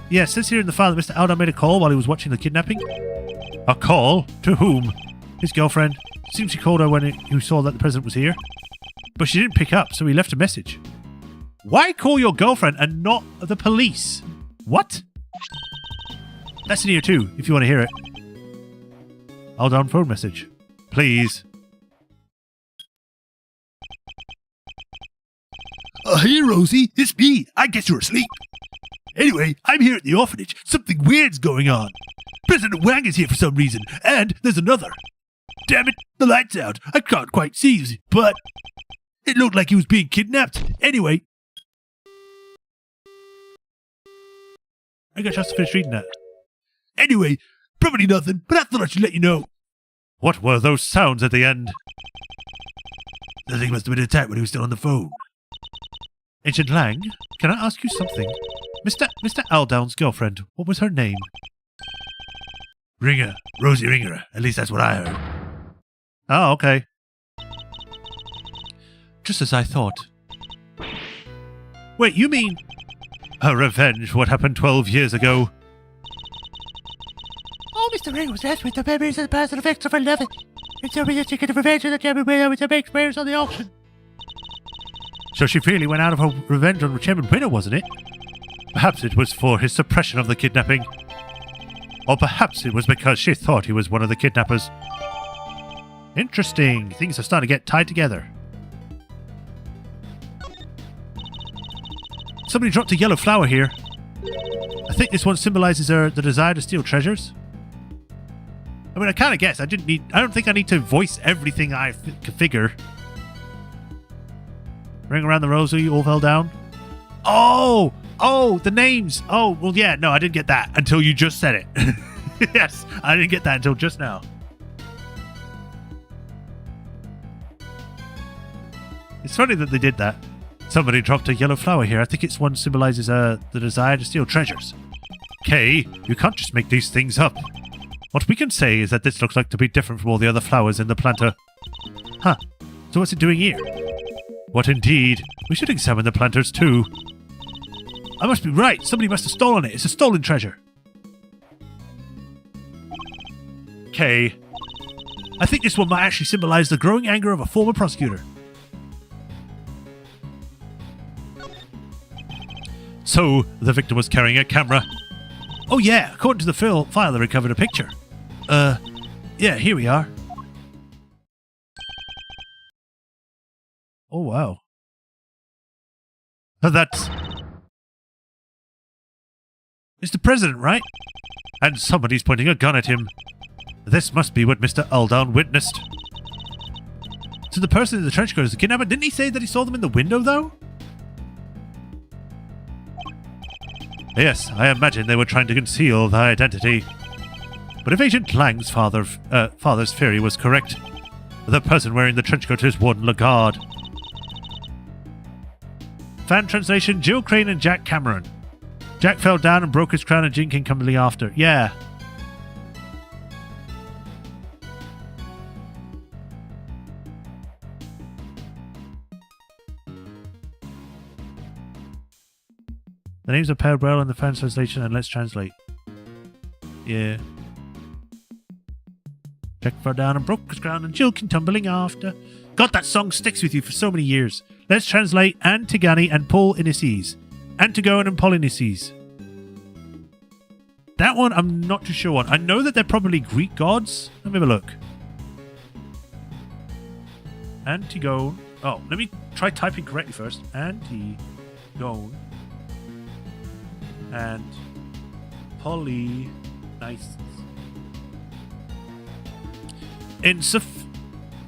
Yeah, it says here in the file that Mr. Aldown made a call while he was watching the kidnapping. A call? To whom? His girlfriend. Seems he called her when he saw that the president was here. But she didn't pick up, so he left a message. Why call your girlfriend and not the police? What? That's in here too, if you want to hear it. Aldown phone message. Please. Hey, Rosie, it's me. I guess you're asleep. Anyway, I'm here at the orphanage. Something weird's going on. President Wang is here for some reason, and there's another. Damn it, the light's out. I can't quite see, but it looked like he was being kidnapped. Anyway, I got a chance to finish reading that. Anyway, probably nothing, but I thought I should let you know. What were those sounds at the end? The thing must have been attacked when he was still on the phone. Agent Lang, can I ask you something? Mr. Aldown's girlfriend, what was her name? Ringer. Rosie Ringer. At least that's what I heard. Oh, okay. Just as I thought. Wait, you mean... Her revenge for what happened 12 years ago. Oh, Mr. Ring was left with the memories of the past effects of 11. And so we just taken the revenge of the Chairman winner with the big players on the auction. So she really went out of her revenge on Chairman Winner, wasn't it? Perhaps it was for his suppression of the kidnapping. Or perhaps it was because she thought he was one of the kidnappers. Interesting. Things are starting to get tied together. Somebody dropped a yellow flower here. I think this one symbolizes the desire to steal treasures. I mean, I kind of guess. I don't think I need to voice everything I figure. Ring around the rosary, all fell down. Oh, the names. Oh, well, yeah, no, I didn't get that until you just said it. Yes, I didn't get that until just now. It's funny that they did that. Somebody dropped a yellow flower here. I think it's one symbolizes the desire to steal treasures. Kay, you can't just make these things up. What we can say is that this looks like to be different from all the other flowers in the planter. Huh. So what's it doing here? What indeed? We should examine the planters too. I must be right. Somebody must have stolen it. It's a stolen treasure. Okay. I think this one might actually symbolize the growing anger of a former prosecutor. So, the victim was carrying a camera. Oh yeah, according to the file, they recovered a picture. Yeah, here we are. Oh wow. That's... It's the president, right? And somebody's pointing a gun at him. This must be what Mr. Aldown witnessed. So the person in the trench coat is the kidnapper. Didn't he say that he saw them in the window, though? Yes, I imagine they were trying to conceal their identity. But if Agent Lang's father's theory was correct, the person wearing the trench coat is Warden Lagarde. Fan translation, Jill Crane and Jack Cameron. Jack fell down and broke his crown and Jin came tumbling after. Yeah. The names are paired well in the fan translation, and let's translate. Yeah. Jack fell down and broke his crown and Jill came tumbling after. God, that song sticks with you for so many years. Let's translate Antigone and Polyneices. Antigone and Polyneices. That one I'm not too sure on. I know that they're probably Greek gods. Let me have a look. Antigone. Oh, let me try typing correctly first. Antigone and Polyneices. In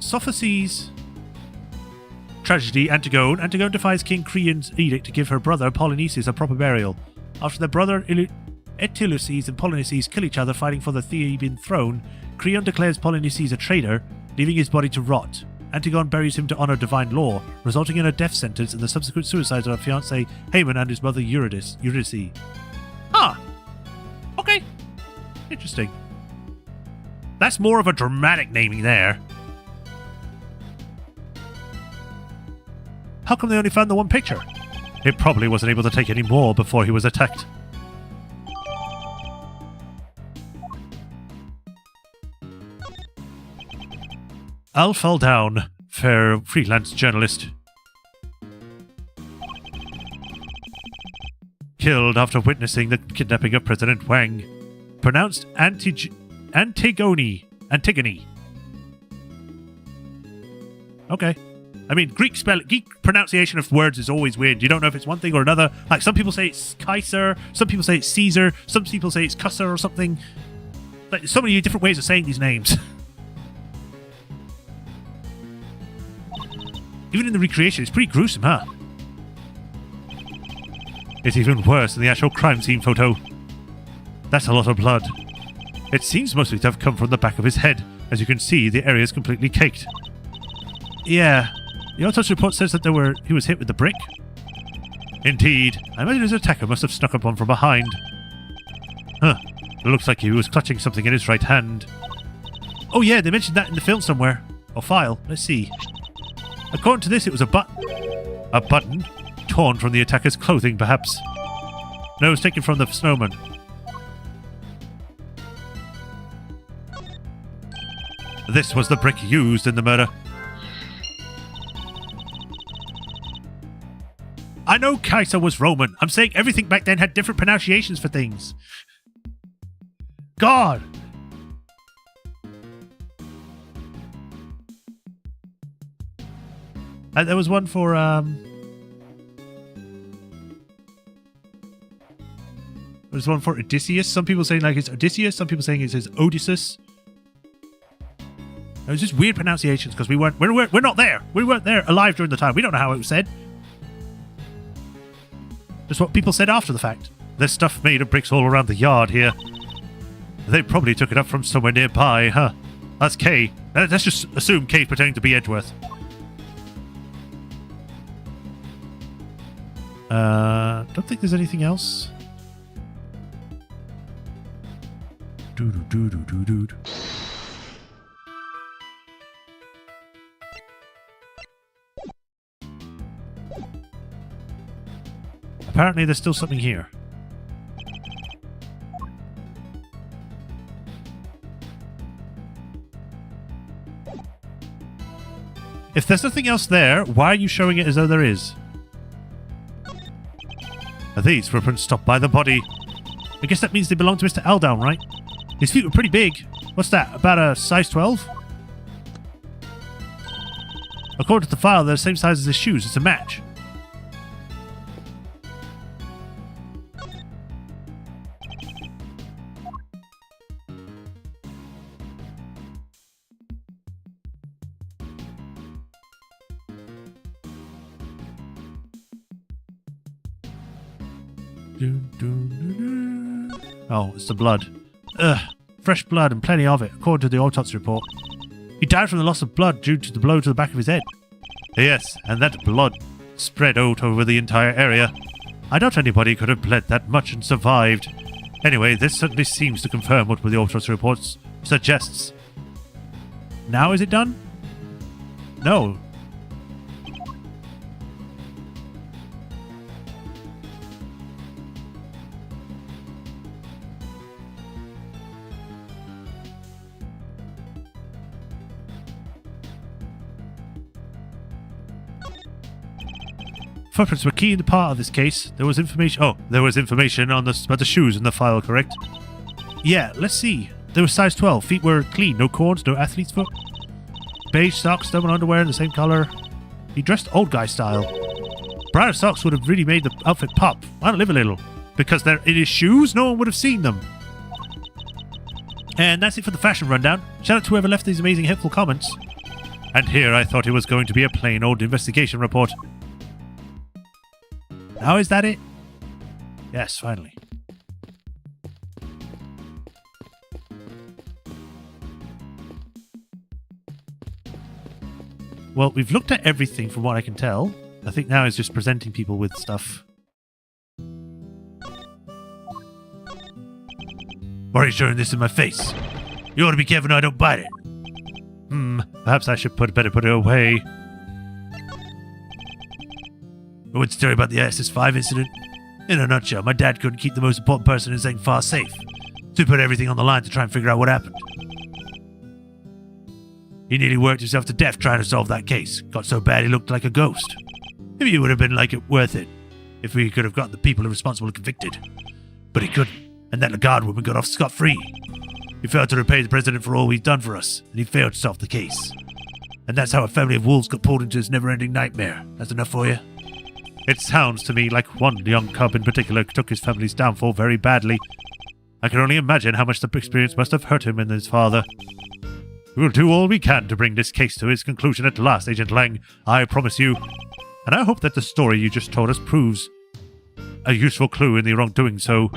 Sophocles' tragedy, Antigone defies King Creon's edict to give her brother Polyneices a proper burial. After their brother Eteluces and Polyneices kill each other fighting for the Theban throne, Creon declares Polyneices a traitor, leaving his body to rot. Antigone buries him to honor divine law, resulting in a death sentence and the subsequent suicides of her fiancé Haman and his mother Eurydice. Ah! Okay. Interesting. That's more of a dramatic naming there. How come they only found the one picture? It probably wasn't able to take any more before he was attacked. Al fell down, fair freelance journalist. Killed after witnessing the kidnapping of President Wang. Pronounced Antigone. Okay. I mean, Greek pronunciation of words is always weird. You don't know if it's one thing or another. Like, some people say it's Kaiser, some people say it's Caesar, some people say it's Cusser or something. Like, there's so many different ways of saying these names. Even in the recreation, it's pretty gruesome, huh? It's even worse than the actual crime scene photo. That's a lot of blood. It seems mostly to have come from the back of his head. As you can see, the area is completely caked. Yeah. The autopsy report says that he was hit with the brick. Indeed. I imagine his attacker must have snuck up on from behind. Huh. It looks like he was clutching something in his right hand. Oh yeah, they mentioned that in the film somewhere. Or file. Let's see. According to this, it was a button. A button? Torn from the attacker's clothing, perhaps. No, it was taken from the snowman. This was the brick used in the murder. I know Kaiser was Roman. I'm saying everything back then had different pronunciations for things. God! And there was one for, there's one for Odysseus. Some people saying like it's Odysseus. Some people saying it says Odysseus. It was just weird pronunciations because we're not there. We weren't there alive during the time. We don't know how it was said. Just what people said after the fact. There's stuff made of bricks all around the yard here. They probably took it up from somewhere nearby, huh? That's K. Let's just assume K's pretending to be Edgeworth. Don't think there's anything else. Doo-doo-doo-doo-doo-doo. apparently there's still something here. If there's nothing else there, why are you showing it as though there is? Are these footprints stopped by the body? I guess that means they belong to Mr. Eldown, right? His feet were pretty big. What's that, about a size 12? According to the file, they're the same size as his shoes. It's a match. Oh, it's the blood. Ugh. Fresh blood and plenty of it, according to the autopsy report. He died from the loss of blood due to the blow to the back of his head. Yes, and that blood spread out over the entire area. I doubt anybody could have bled that much and survived. Anyway, this certainly seems to confirm what the autopsy report suggests. Now is it done? No. Footprints were key in the part of this case. There was information. Oh, there was information on about the shoes in the file, correct? Yeah, let's see. They were size 12. Feet were clean. No cords, no athlete's foot. Beige socks, double underwear in the same color. He dressed old guy style. Brighter socks would have really made the outfit pop. Why not live a little? Because they're in his shoes? No one would have seen them. And that's it for the fashion rundown. Shout out to whoever left these amazing helpful comments. And here I thought it was going to be a plain old investigation report. Now is that it? Yes, finally. Well, we've looked at everything from what I can tell. I think now is just presenting people with stuff. Why are you showing this in my face? You ought to be careful I don't bite it. Perhaps I should better put it away. A good story about the SS5 incident. In a nutshell, my dad couldn't keep the most important person in St. Far safe, so he put everything on the line to try and figure out what happened. He nearly worked himself to death trying to solve that case. Got so bad he looked like a ghost. Maybe it would have been worth it if we could have got the people responsible convicted. But he couldn't, and that Lagarde woman got off scot-free. He failed to repay the president for all he'd done for us, and he failed to solve the case. And that's how a family of wolves got pulled into this never-ending nightmare. That's enough for you? It sounds to me like one young cub in particular took his family's downfall very badly. I can only imagine how much the experience must have hurt him and his father. We will do all we can to bring this case to its conclusion at last, Agent Lang. I promise you. And I hope that the story you just told us proves a useful clue in the wrongdoing, so...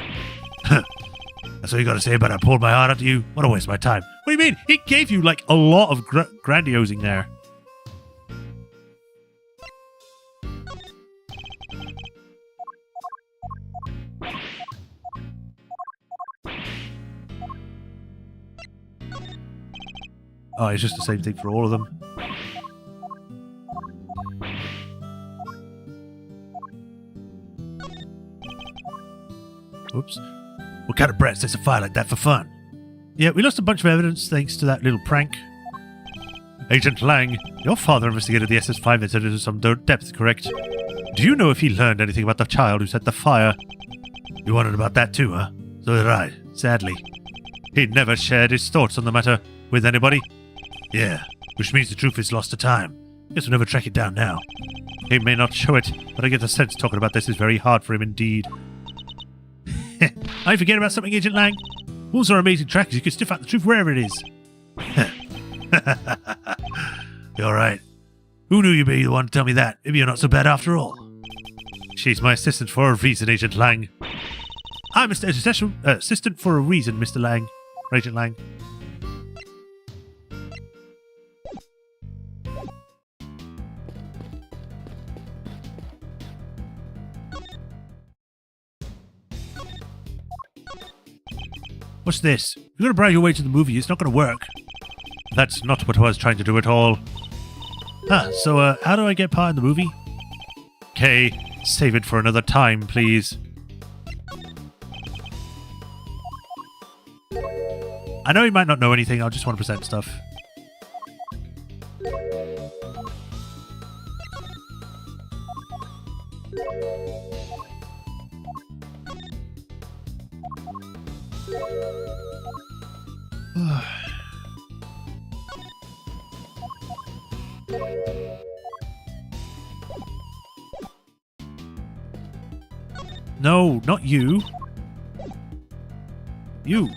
That's all you got to say about I pulled my heart out to you? What a waste of my time. What do you mean? He gave you, a lot of grandiosing there. Oh, it's just the same thing for all of them. Oops. What kind of brat sets a fire like that for fun? Yeah, we lost a bunch of evidence thanks to that little prank. Agent Lang, your father investigated the SS5 incident in some depth, correct? Do you know if he learned anything about the child who set the fire? You wondered about that too, huh? So did I, sadly. He never shared his thoughts on the matter with anybody. Yeah, which means the truth is lost to time. Guess we'll never track it down now. He may not show it, but I get the sense talking about this is very hard for him indeed. I forget about something, Agent Lang. Wolves are amazing trackers. You can sniff out the truth wherever it is. You're right. Who knew you'd be the one to tell me that? Maybe you're not so bad after all. She's my assistant for a reason, Agent Lang. I'm Mr. Assistant for a reason, Mr. Lang. Agent Lang. What's this? You're going to brag your way to the movie. It's not going to work. That's not what I was trying to do at all. So how do I get part in the movie? okay. Save it for another time, please. I know he might not know anything, I just want to present stuff. No, not you. You.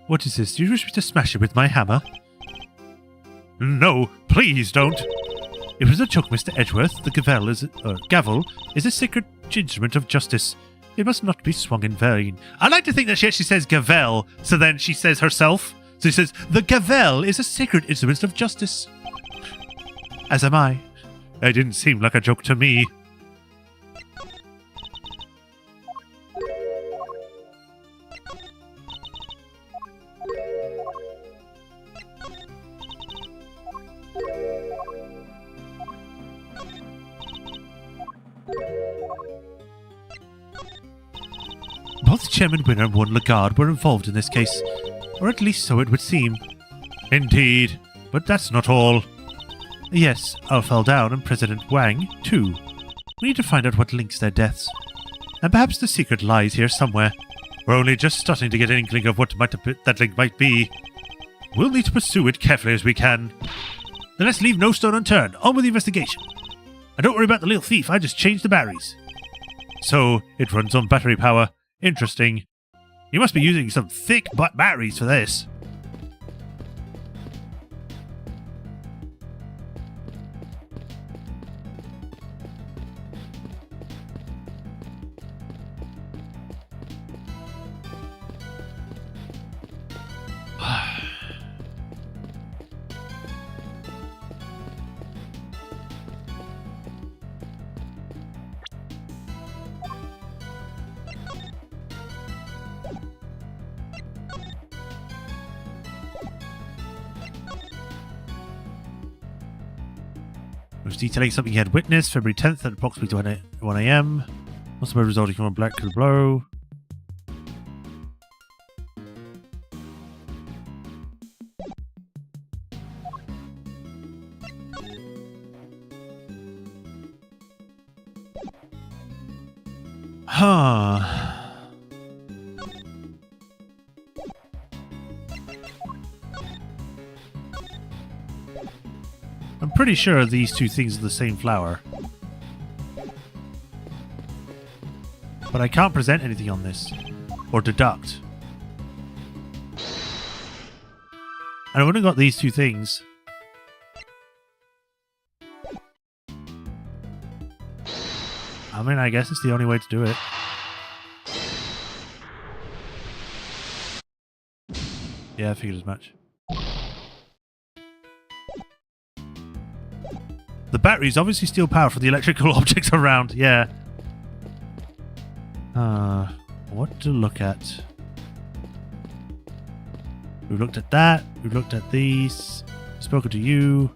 What is this? Do you wish me to smash it with my hammer? No, please don't. It was a joke, Mr. Edgeworth. The gavel is a sacred instrument of justice. It must not be swung in vain. I like to think that she actually says gavel, so then she says herself. So she says, the gavel is a sacred instrument of justice. As am I. It didn't seem like a joke to me. Both Chairman Winner and Warden Lagarde were involved in this case, or at least so it would seem. Indeed, but that's not all. Yes, Al fell down and President Wang, too. We need to find out what links their deaths. And perhaps the secret lies here somewhere. We're only just starting to get an inkling of what that link might be. We'll need to pursue it carefully as we can. Then let's leave no stone unturned. On with the investigation. And don't worry about the little thief, I just changed the batteries. So, it runs on battery power. Interesting. You must be using some thick batteries for this. Was detailing something he had witnessed February 10th at approximately 1 a.m. Also resulting from a black blow. Huh. I'm pretty sure these two things are the same flower. But I can't present anything on this. Or deduct. And I would have got these two things. I mean, I guess it's the only way to do it. Yeah, I figured as much. The batteries obviously steal power from the electrical objects around, yeah. What to look at? We've looked at that, we've looked at these, spoken to you.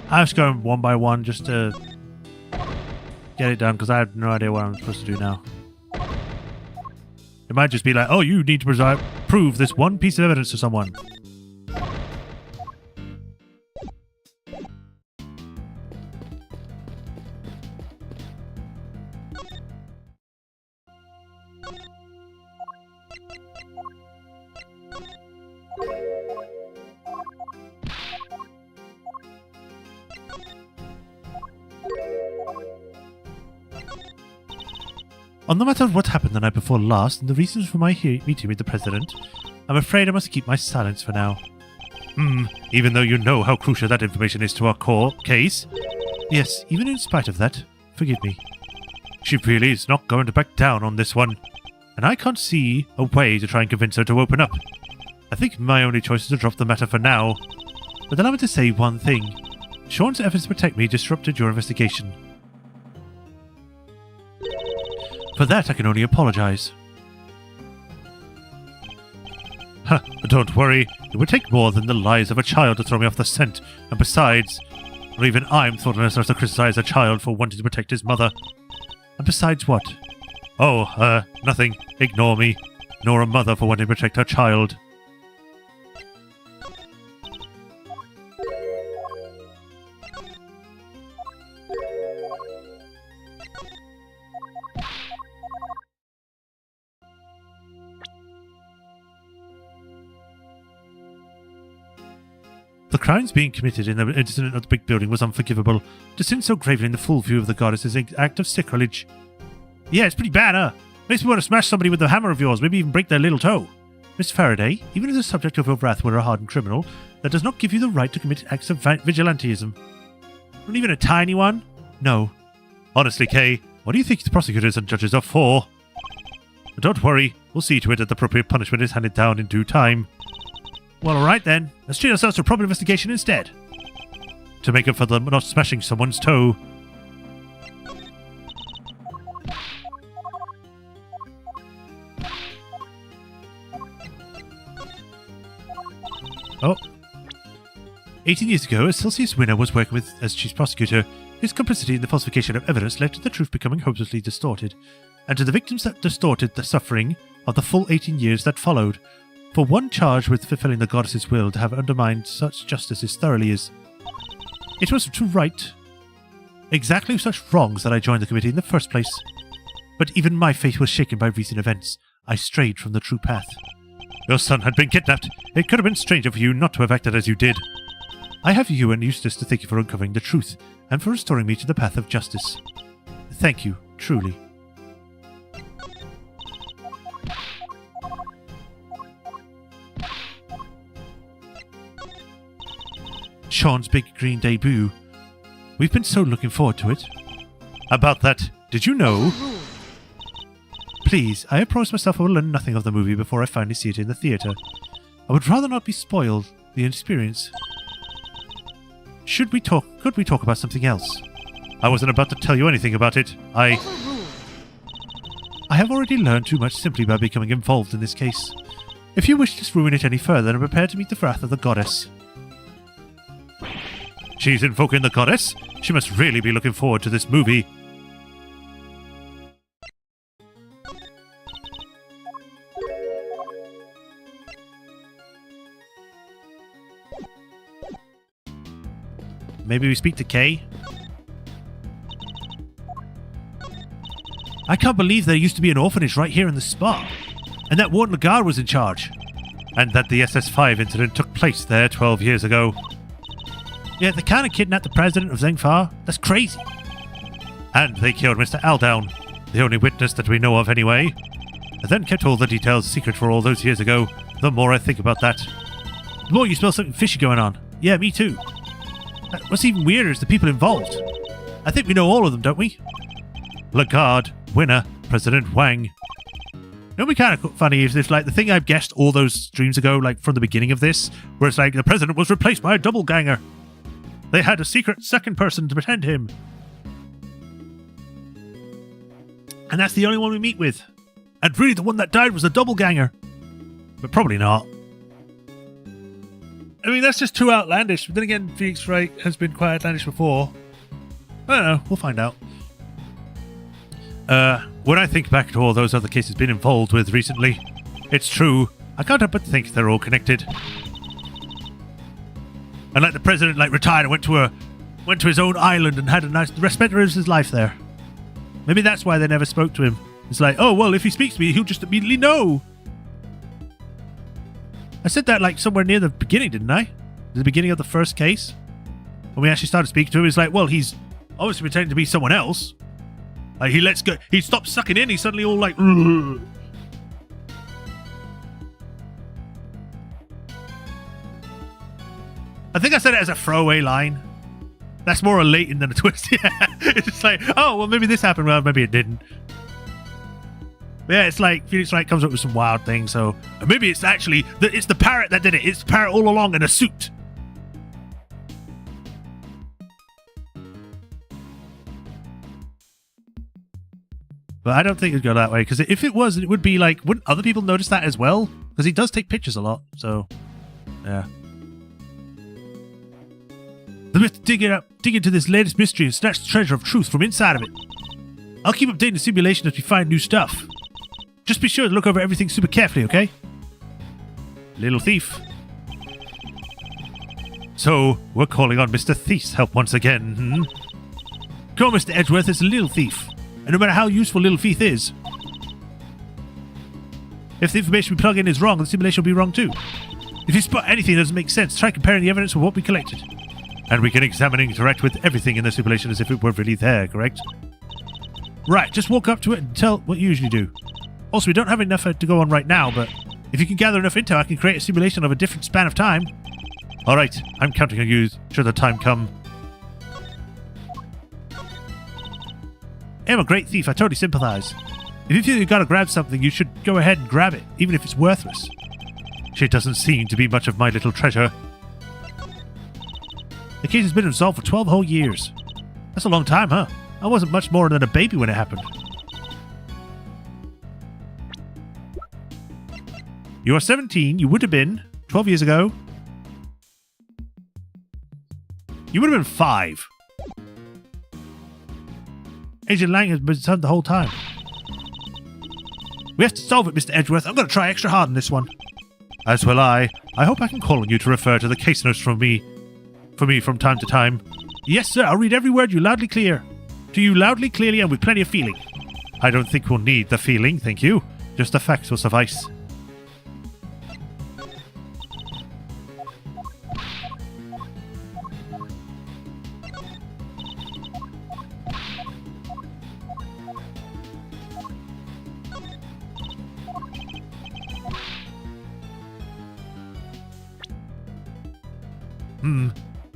I was going one by one just to get it done because I have no idea what I'm supposed to do now. It might just be like, oh, you need to prove this one piece of evidence to someone. On the matter of what happened the night before last and the reasons for my meeting with the President, I'm afraid I must keep my silence for now. Even though you know how crucial that information is to our court case? Yes, even in spite of that, forgive me. She really is not going to back down on this one, and I can't see a way to try and convince her to open up. I think my only choice is to drop the matter for now. But allow me to say one thing. Sean's efforts to protect me disrupted your investigation. For that, I can only apologize. But don't worry. It would take more than the lies of a child to throw me off the scent. And besides, or even I'm thought enough to criticize a child for wanting to protect his mother. And besides what? Oh, nothing. Ignore me. Nor a mother for wanting to protect her child. The crimes being committed in the incident of the big building was unforgivable. To sin so gravely in the full view of the goddess is an act of sacrilege. Yeah, it's pretty bad, huh? Makes me want to smash somebody with the hammer of yours, maybe even break their little toe. Miss Faraday, even if the subject of your wrath were a hardened criminal, that does not give you the right to commit acts of vigilantism. Not even a tiny one? No. Honestly, Kay, what do you think the prosecutors and judges are for? But don't worry, we'll see to it that the appropriate punishment is handed down in due time. Well, alright then. Let's treat ourselves to a proper investigation instead. To make up for them not smashing someone's toe. Oh. 18 years ago, as Celsius Winner was working as chief prosecutor, his complicity in the falsification of evidence led to the truth becoming hopelessly distorted, and to the victims that distorted the suffering of the full 18 years that followed. For one charged with fulfilling the goddess's will to have undermined such justice as thoroughly as... It was to right exactly such wrongs that I joined the committee in the first place. But even my faith was shaken by recent events. I strayed from the true path. Your son had been kidnapped. It could have been stranger for you not to have acted as you did. I have you and Eustace to thank you for uncovering the truth, and for restoring me to the path of justice. Thank you, truly. Sean's big green debut. We've been so looking forward to it. About that, did you know? Please, I have promised myself I will learn nothing of the movie before I finally see it in the theatre. I would rather not be spoiled the experience. Could we talk about something else? I wasn't about to tell you anything about it. I have already learned too much simply by becoming involved in this case. If you wish to ruin it any further, then prepare to meet the wrath of the goddess. She's invoking the goddess? She must really be looking forward to this movie. Maybe we speak to Kay? I can't believe there used to be an orphanage right here in the spa, and that Warden Lagarde was in charge, and that the SS5 incident took place there 12 years ago. Yeah, they kind of kidnapped the president of Zengfar. That's crazy. And they killed Mr. Aldown, the only witness that we know of anyway. I then kept all the details secret for all those years ago. The more I think about that, the more you smell something fishy going on. Yeah, me too. What's even weirder is the people involved. I think we know all of them, don't we? Lagarde, Winner, President Wang. It would be kind of funny if it's like the thing I've guessed all those streams ago, like from the beginning of this, where it's like the president was replaced by a doppelganger. They had a secret second person to pretend him. And that's the only one we meet with. And really the one that died was a doppelganger. But probably not. I mean, that's just too outlandish. But then again, Phoenix Wright has been quite outlandish before. I don't know. We'll find out. When I think back to all those other cases been involved with recently, it's true. I can't help but think they're all connected. And like the president retired and went to his own island and had a nice respect of his life there. Maybe that's why they never spoke to him. It's like, oh well, if he speaks to me, he'll just immediately know. I said that somewhere near the beginning, didn't I? The beginning of the first case, when we actually started speaking to him, it's like, well, he's obviously pretending to be someone else. Like, he lets go. He stops sucking in. He's suddenly all like... "Ugh." I think I said it as a throwaway line. That's more a latent than a twist. Yeah. It's just like, oh, well, maybe this happened. Well, maybe it didn't. But yeah, it's like Phoenix Wright comes up with some wild things. So maybe it's actually it's the parrot that did it. It's the parrot all along in a suit. But I don't think it'd go that way, because if it was, it would be like, wouldn't other people notice that as well? Because he does take pictures a lot. So yeah. The myth dig into this latest mystery and snatch the treasure of truth from inside of it. I'll keep updating the simulation as we find new stuff. Just be sure to look over everything super carefully, okay? Little thief. So, we're calling on Mr. Thief's help once again, hmm? Come on, Mr. Edgeworth, it's a little thief. And no matter how useful Little Thief is, if the information we plug in is wrong, the simulation will be wrong too. If you spot anything that doesn't make sense, try comparing the evidence with what we collected. And we can examine and interact with everything in the simulation as if it were really there, correct? Right, just walk up to it and tell what you usually do. Also, we don't have enough to go on right now, but if you can gather enough intel, I can create a simulation of a different span of time. Alright, I'm counting on you should the time come. I'm a great thief, I totally sympathize. If you feel you gotta grab something, you should go ahead and grab it, even if it's worthless. She doesn't seem to be much of my little treasure. The case has been unsolved for 12 whole years. That's a long time, huh? I wasn't much more than a baby when it happened. You are 17. You would have been 12 years ago. You would have been 5. Agent Lang has been stunned the whole time. We have to solve it, Mr. Edgeworth. I'm going to try extra hard on this one. As will I. I hope I can call on you to refer to the case notes for me from time to time. Yes, sir. I'll read every word you loudly clear. To you loudly, clearly, and with plenty of feeling. I don't think we'll need the feeling, thank you. Just the facts will suffice.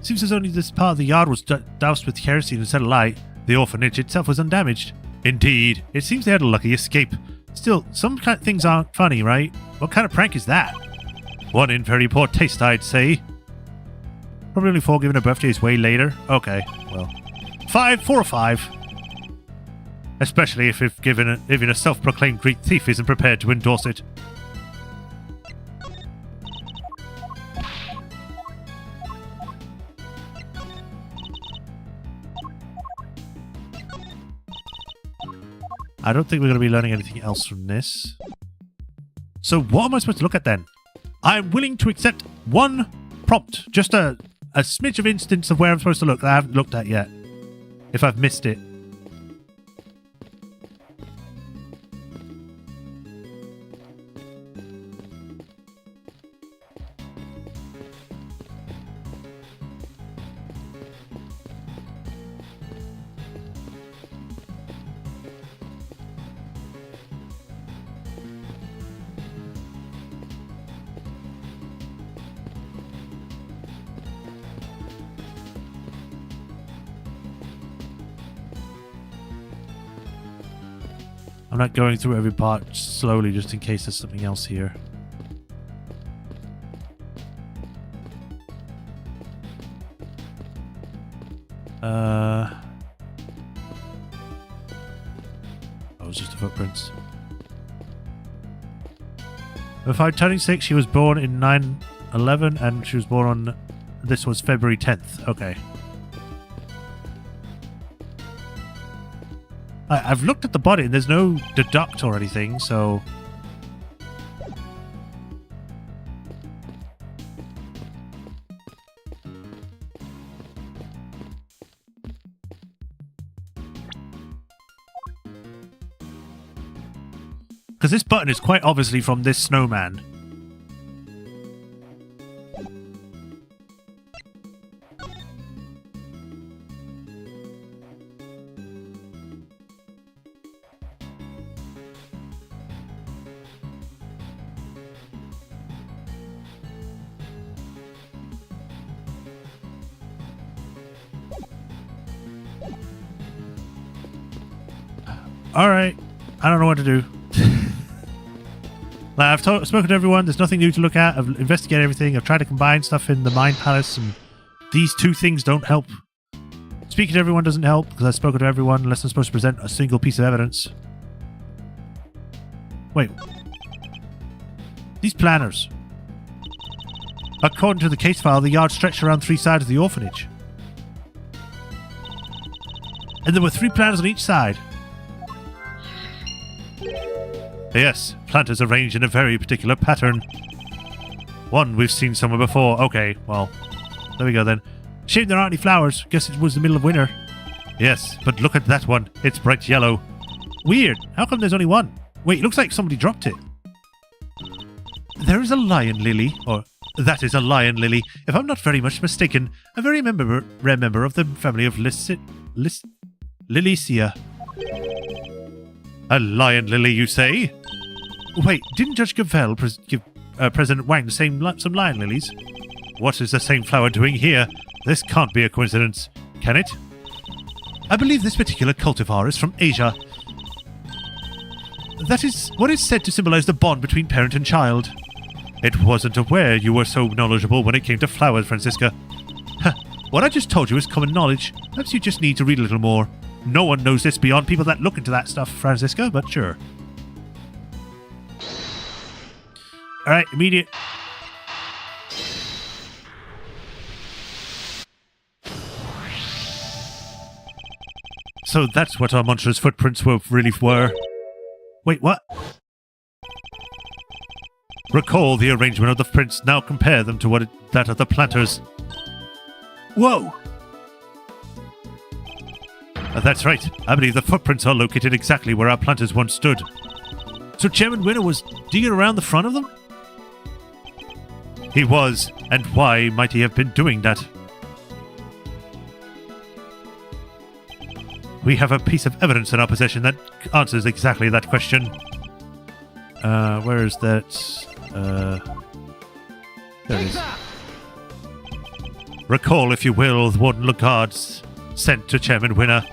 Seems as only this part of the yard was doused with kerosene and set alight. The orphanage itself was undamaged. Indeed, it seems they had a lucky escape. Still, some kind of things aren't funny, right? What kind of prank is that? One in very poor taste, I'd say. Probably only 4, given her birthday is way later. Okay, well. 4 or 5. Especially if even a self-proclaimed great thief isn't prepared to endorse it. I don't think we're going to be learning anything else from this. So what am I supposed to look at then? I'm willing to accept one prompt. Just a smidge of instance of where I'm supposed to look that I haven't looked at yet. If I've missed it. I'm not going through every part slowly just in case there's something else here. Oh, it's just the footprints. If I'm turning 6, she was born in 9/11 and she was born on... This was February 10th. Okay. I've looked at the body and there's no deduct or anything, so... Because this button is quite obviously from this snowman. Alright. I don't know what to do. Like, I've spoken to everyone. There's nothing new to look at. I've investigated everything. I've tried to combine stuff in the Mind Palace, and these two things don't help. Speaking to everyone doesn't help, because I've spoken to everyone unless I'm supposed to present a single piece of evidence. Wait. These planners. According to the case file, the yard stretched around 3 sides of the orphanage. And there were 3 planners on each side. Yes, planters arranged in a very particular pattern. One we've seen somewhere before. Okay, well, there we go then. Shame there aren't any flowers. Guess it was the middle of winter. Yes, but look at that one. It's bright yellow. Weird. How come there's only one? Wait, it looks like somebody dropped it. There is a lion lily, or that is a lion lily. If I'm not very much mistaken, a very rare member of the family of Lilicia. A lion lily, you say? Wait, didn't Judge Gavel give President Wang some lion lilies? What is the same flower doing here? This can't be a coincidence, can it? I believe this particular cultivar is from Asia. That is what is said to symbolize the bond between parent and child. It wasn't aware you were so knowledgeable when it came to flowers, Francisca. Huh, what I just told you is common knowledge. Perhaps you just need to read a little more. No one knows this beyond people that look into that stuff, Francisca, but sure. Alright, immediate. So that's what our monstrous footprints really were. Wait, what? Recall the arrangement of the prints, now compare them to that of the planters. Whoa! That's right. I believe the footprints are located exactly where our planters once stood. So Chairman Winner was digging around the front of them? He was, and why might he have been doing that? We have a piece of evidence in our possession that answers exactly that question. Where is that? There it is. Recall, if you will, the Warden Lagarde's sent to Chairman Winner.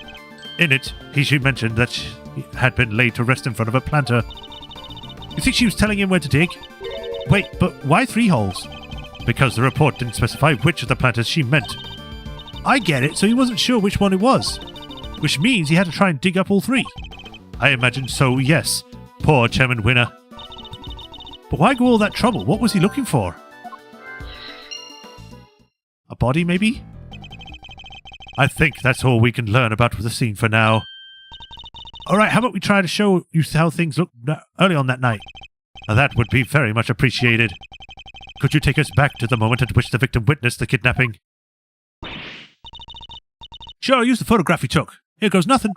In it, she mentioned that she had been laid to rest in front of a planter. You think she was telling him where to dig? Wait, but why 3 holes? Because the report didn't specify which of the planters she meant. I get it, so he wasn't sure which one it was. Which means he had to try and dig up all 3. I imagine so, yes. Poor Chairman Winner. But why go all that trouble? What was he looking for? A body, maybe? I think that's all we can learn about the scene for now. Alright, how about we try to show you how things looked early on that night? Now, that would be very much appreciated. Could you take us back to the moment at which the victim witnessed the kidnapping? Sure, I'll use the photograph we took. Here goes nothing.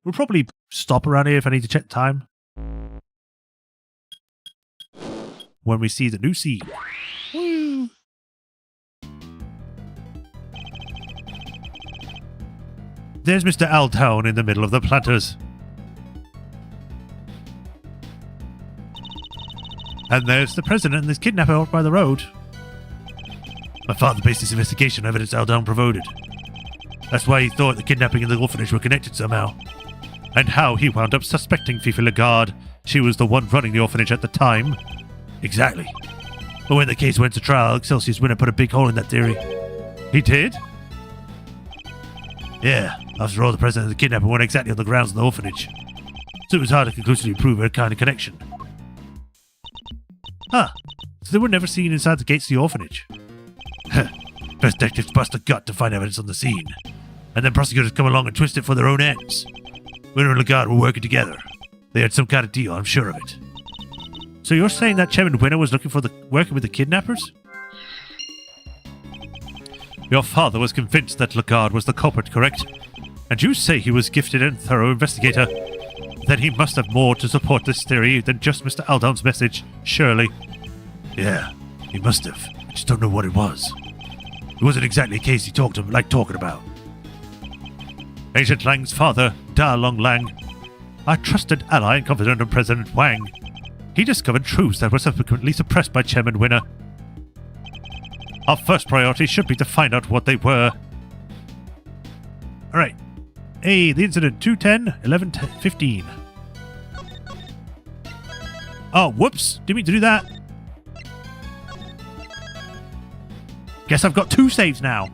We'll probably stop around here if I need to check time. When we see the new scene. Woo! There's Mr. Aldown in the middle of the planters. And there's the president and this kidnapper out by the road. My father based his investigation on evidence Aldown provided. That's why he thought the kidnapping and the orphanage were connected somehow. And how he wound up suspecting Fifi Lagarde. She was the one running the orphanage at the time. Exactly. But when the case went to trial, Excelsior's Winner put a big hole in that theory. He did? Yeah. After all, the president and the kidnapper weren't exactly on the grounds of the orphanage. So it was hard to conclusively prove a kind of connection. Huh. So they were never seen inside the gates of the orphanage. Best detectives bust a gut to find evidence on the scene. And then prosecutors come along and twist it for their own ends. Winner and Lagarde were working together. They had some kind of deal, I'm sure of it. So you're saying that Chairman Winner was working with the kidnappers? Your father was convinced that Lagarde was the culprit, correct? And you say he was gifted and thorough investigator. Then he must have more to support this theory than just Mr. Aldown's message, surely. Yeah, he must have. I just don't know what it was. It wasn't exactly a case he talking about. Agent Lang's father, Da Long Lang, our trusted ally and confidant of President Wang. He discovered truths that were subsequently suppressed by Chairman Winner. Our first priority should be to find out what they were. Alright. Hey, the incident 210 11 15. Oh, whoops. Didn't mean to do that. Guess I've got 2 saves now.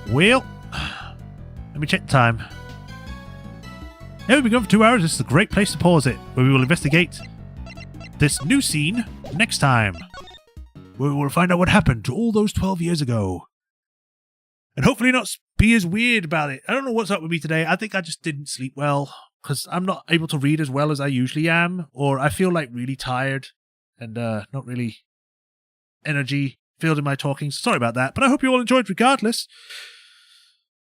Well, let me check the time. Yeah, we've been going for 2 hours. This is a great place to pause it, where we will investigate this new scene next time, where we will find out what happened to all those 12 years ago. And hopefully not be as weird about it. I don't know what's up with me today. I think I just didn't sleep well, because I'm not able to read as well as I usually am, or I feel like really tired and not really energy filled in my talking. Sorry about that, but I hope you all enjoyed regardless.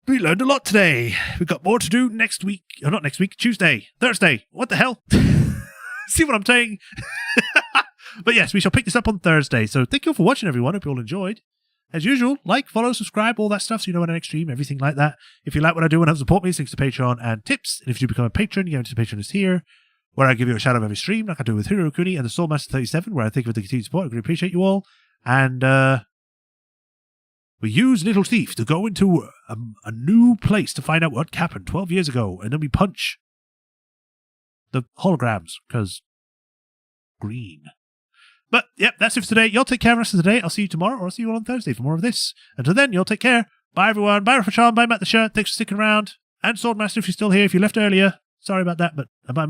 We learned a lot today. We've got more to do next week. Or not next week, Tuesday, Thursday. What the hell? See what I'm saying? But yes, we shall pick this up on Thursday. So thank you all for watching, everyone. Hope you all enjoyed. As usual, like, follow, subscribe, all that stuff so you know when I next stream, everything like that. If you like what I do and help support me, thanks to Patreon and tips. And if you do become a patron, you get into the Patreon is here, where I give you a shout out every stream, like I do with Hiro Kuni and the Soulmaster37, where I thank you for the continued support. I really appreciate you all. And we use Little Thief to go into a new place to find out what happened 12 years ago, and then we punch the holograms, because green. But, yep, that's it for today. Y'all take care of the rest of the day. I'll see you tomorrow, or I'll see you all on Thursday for more of this. Until then, y'all take care. Bye, everyone. Bye, Rafachan. Bye, Matt the Shirt. Thanks for sticking around. And Swordmaster, if you're still here. If you left earlier, sorry about that, but bye.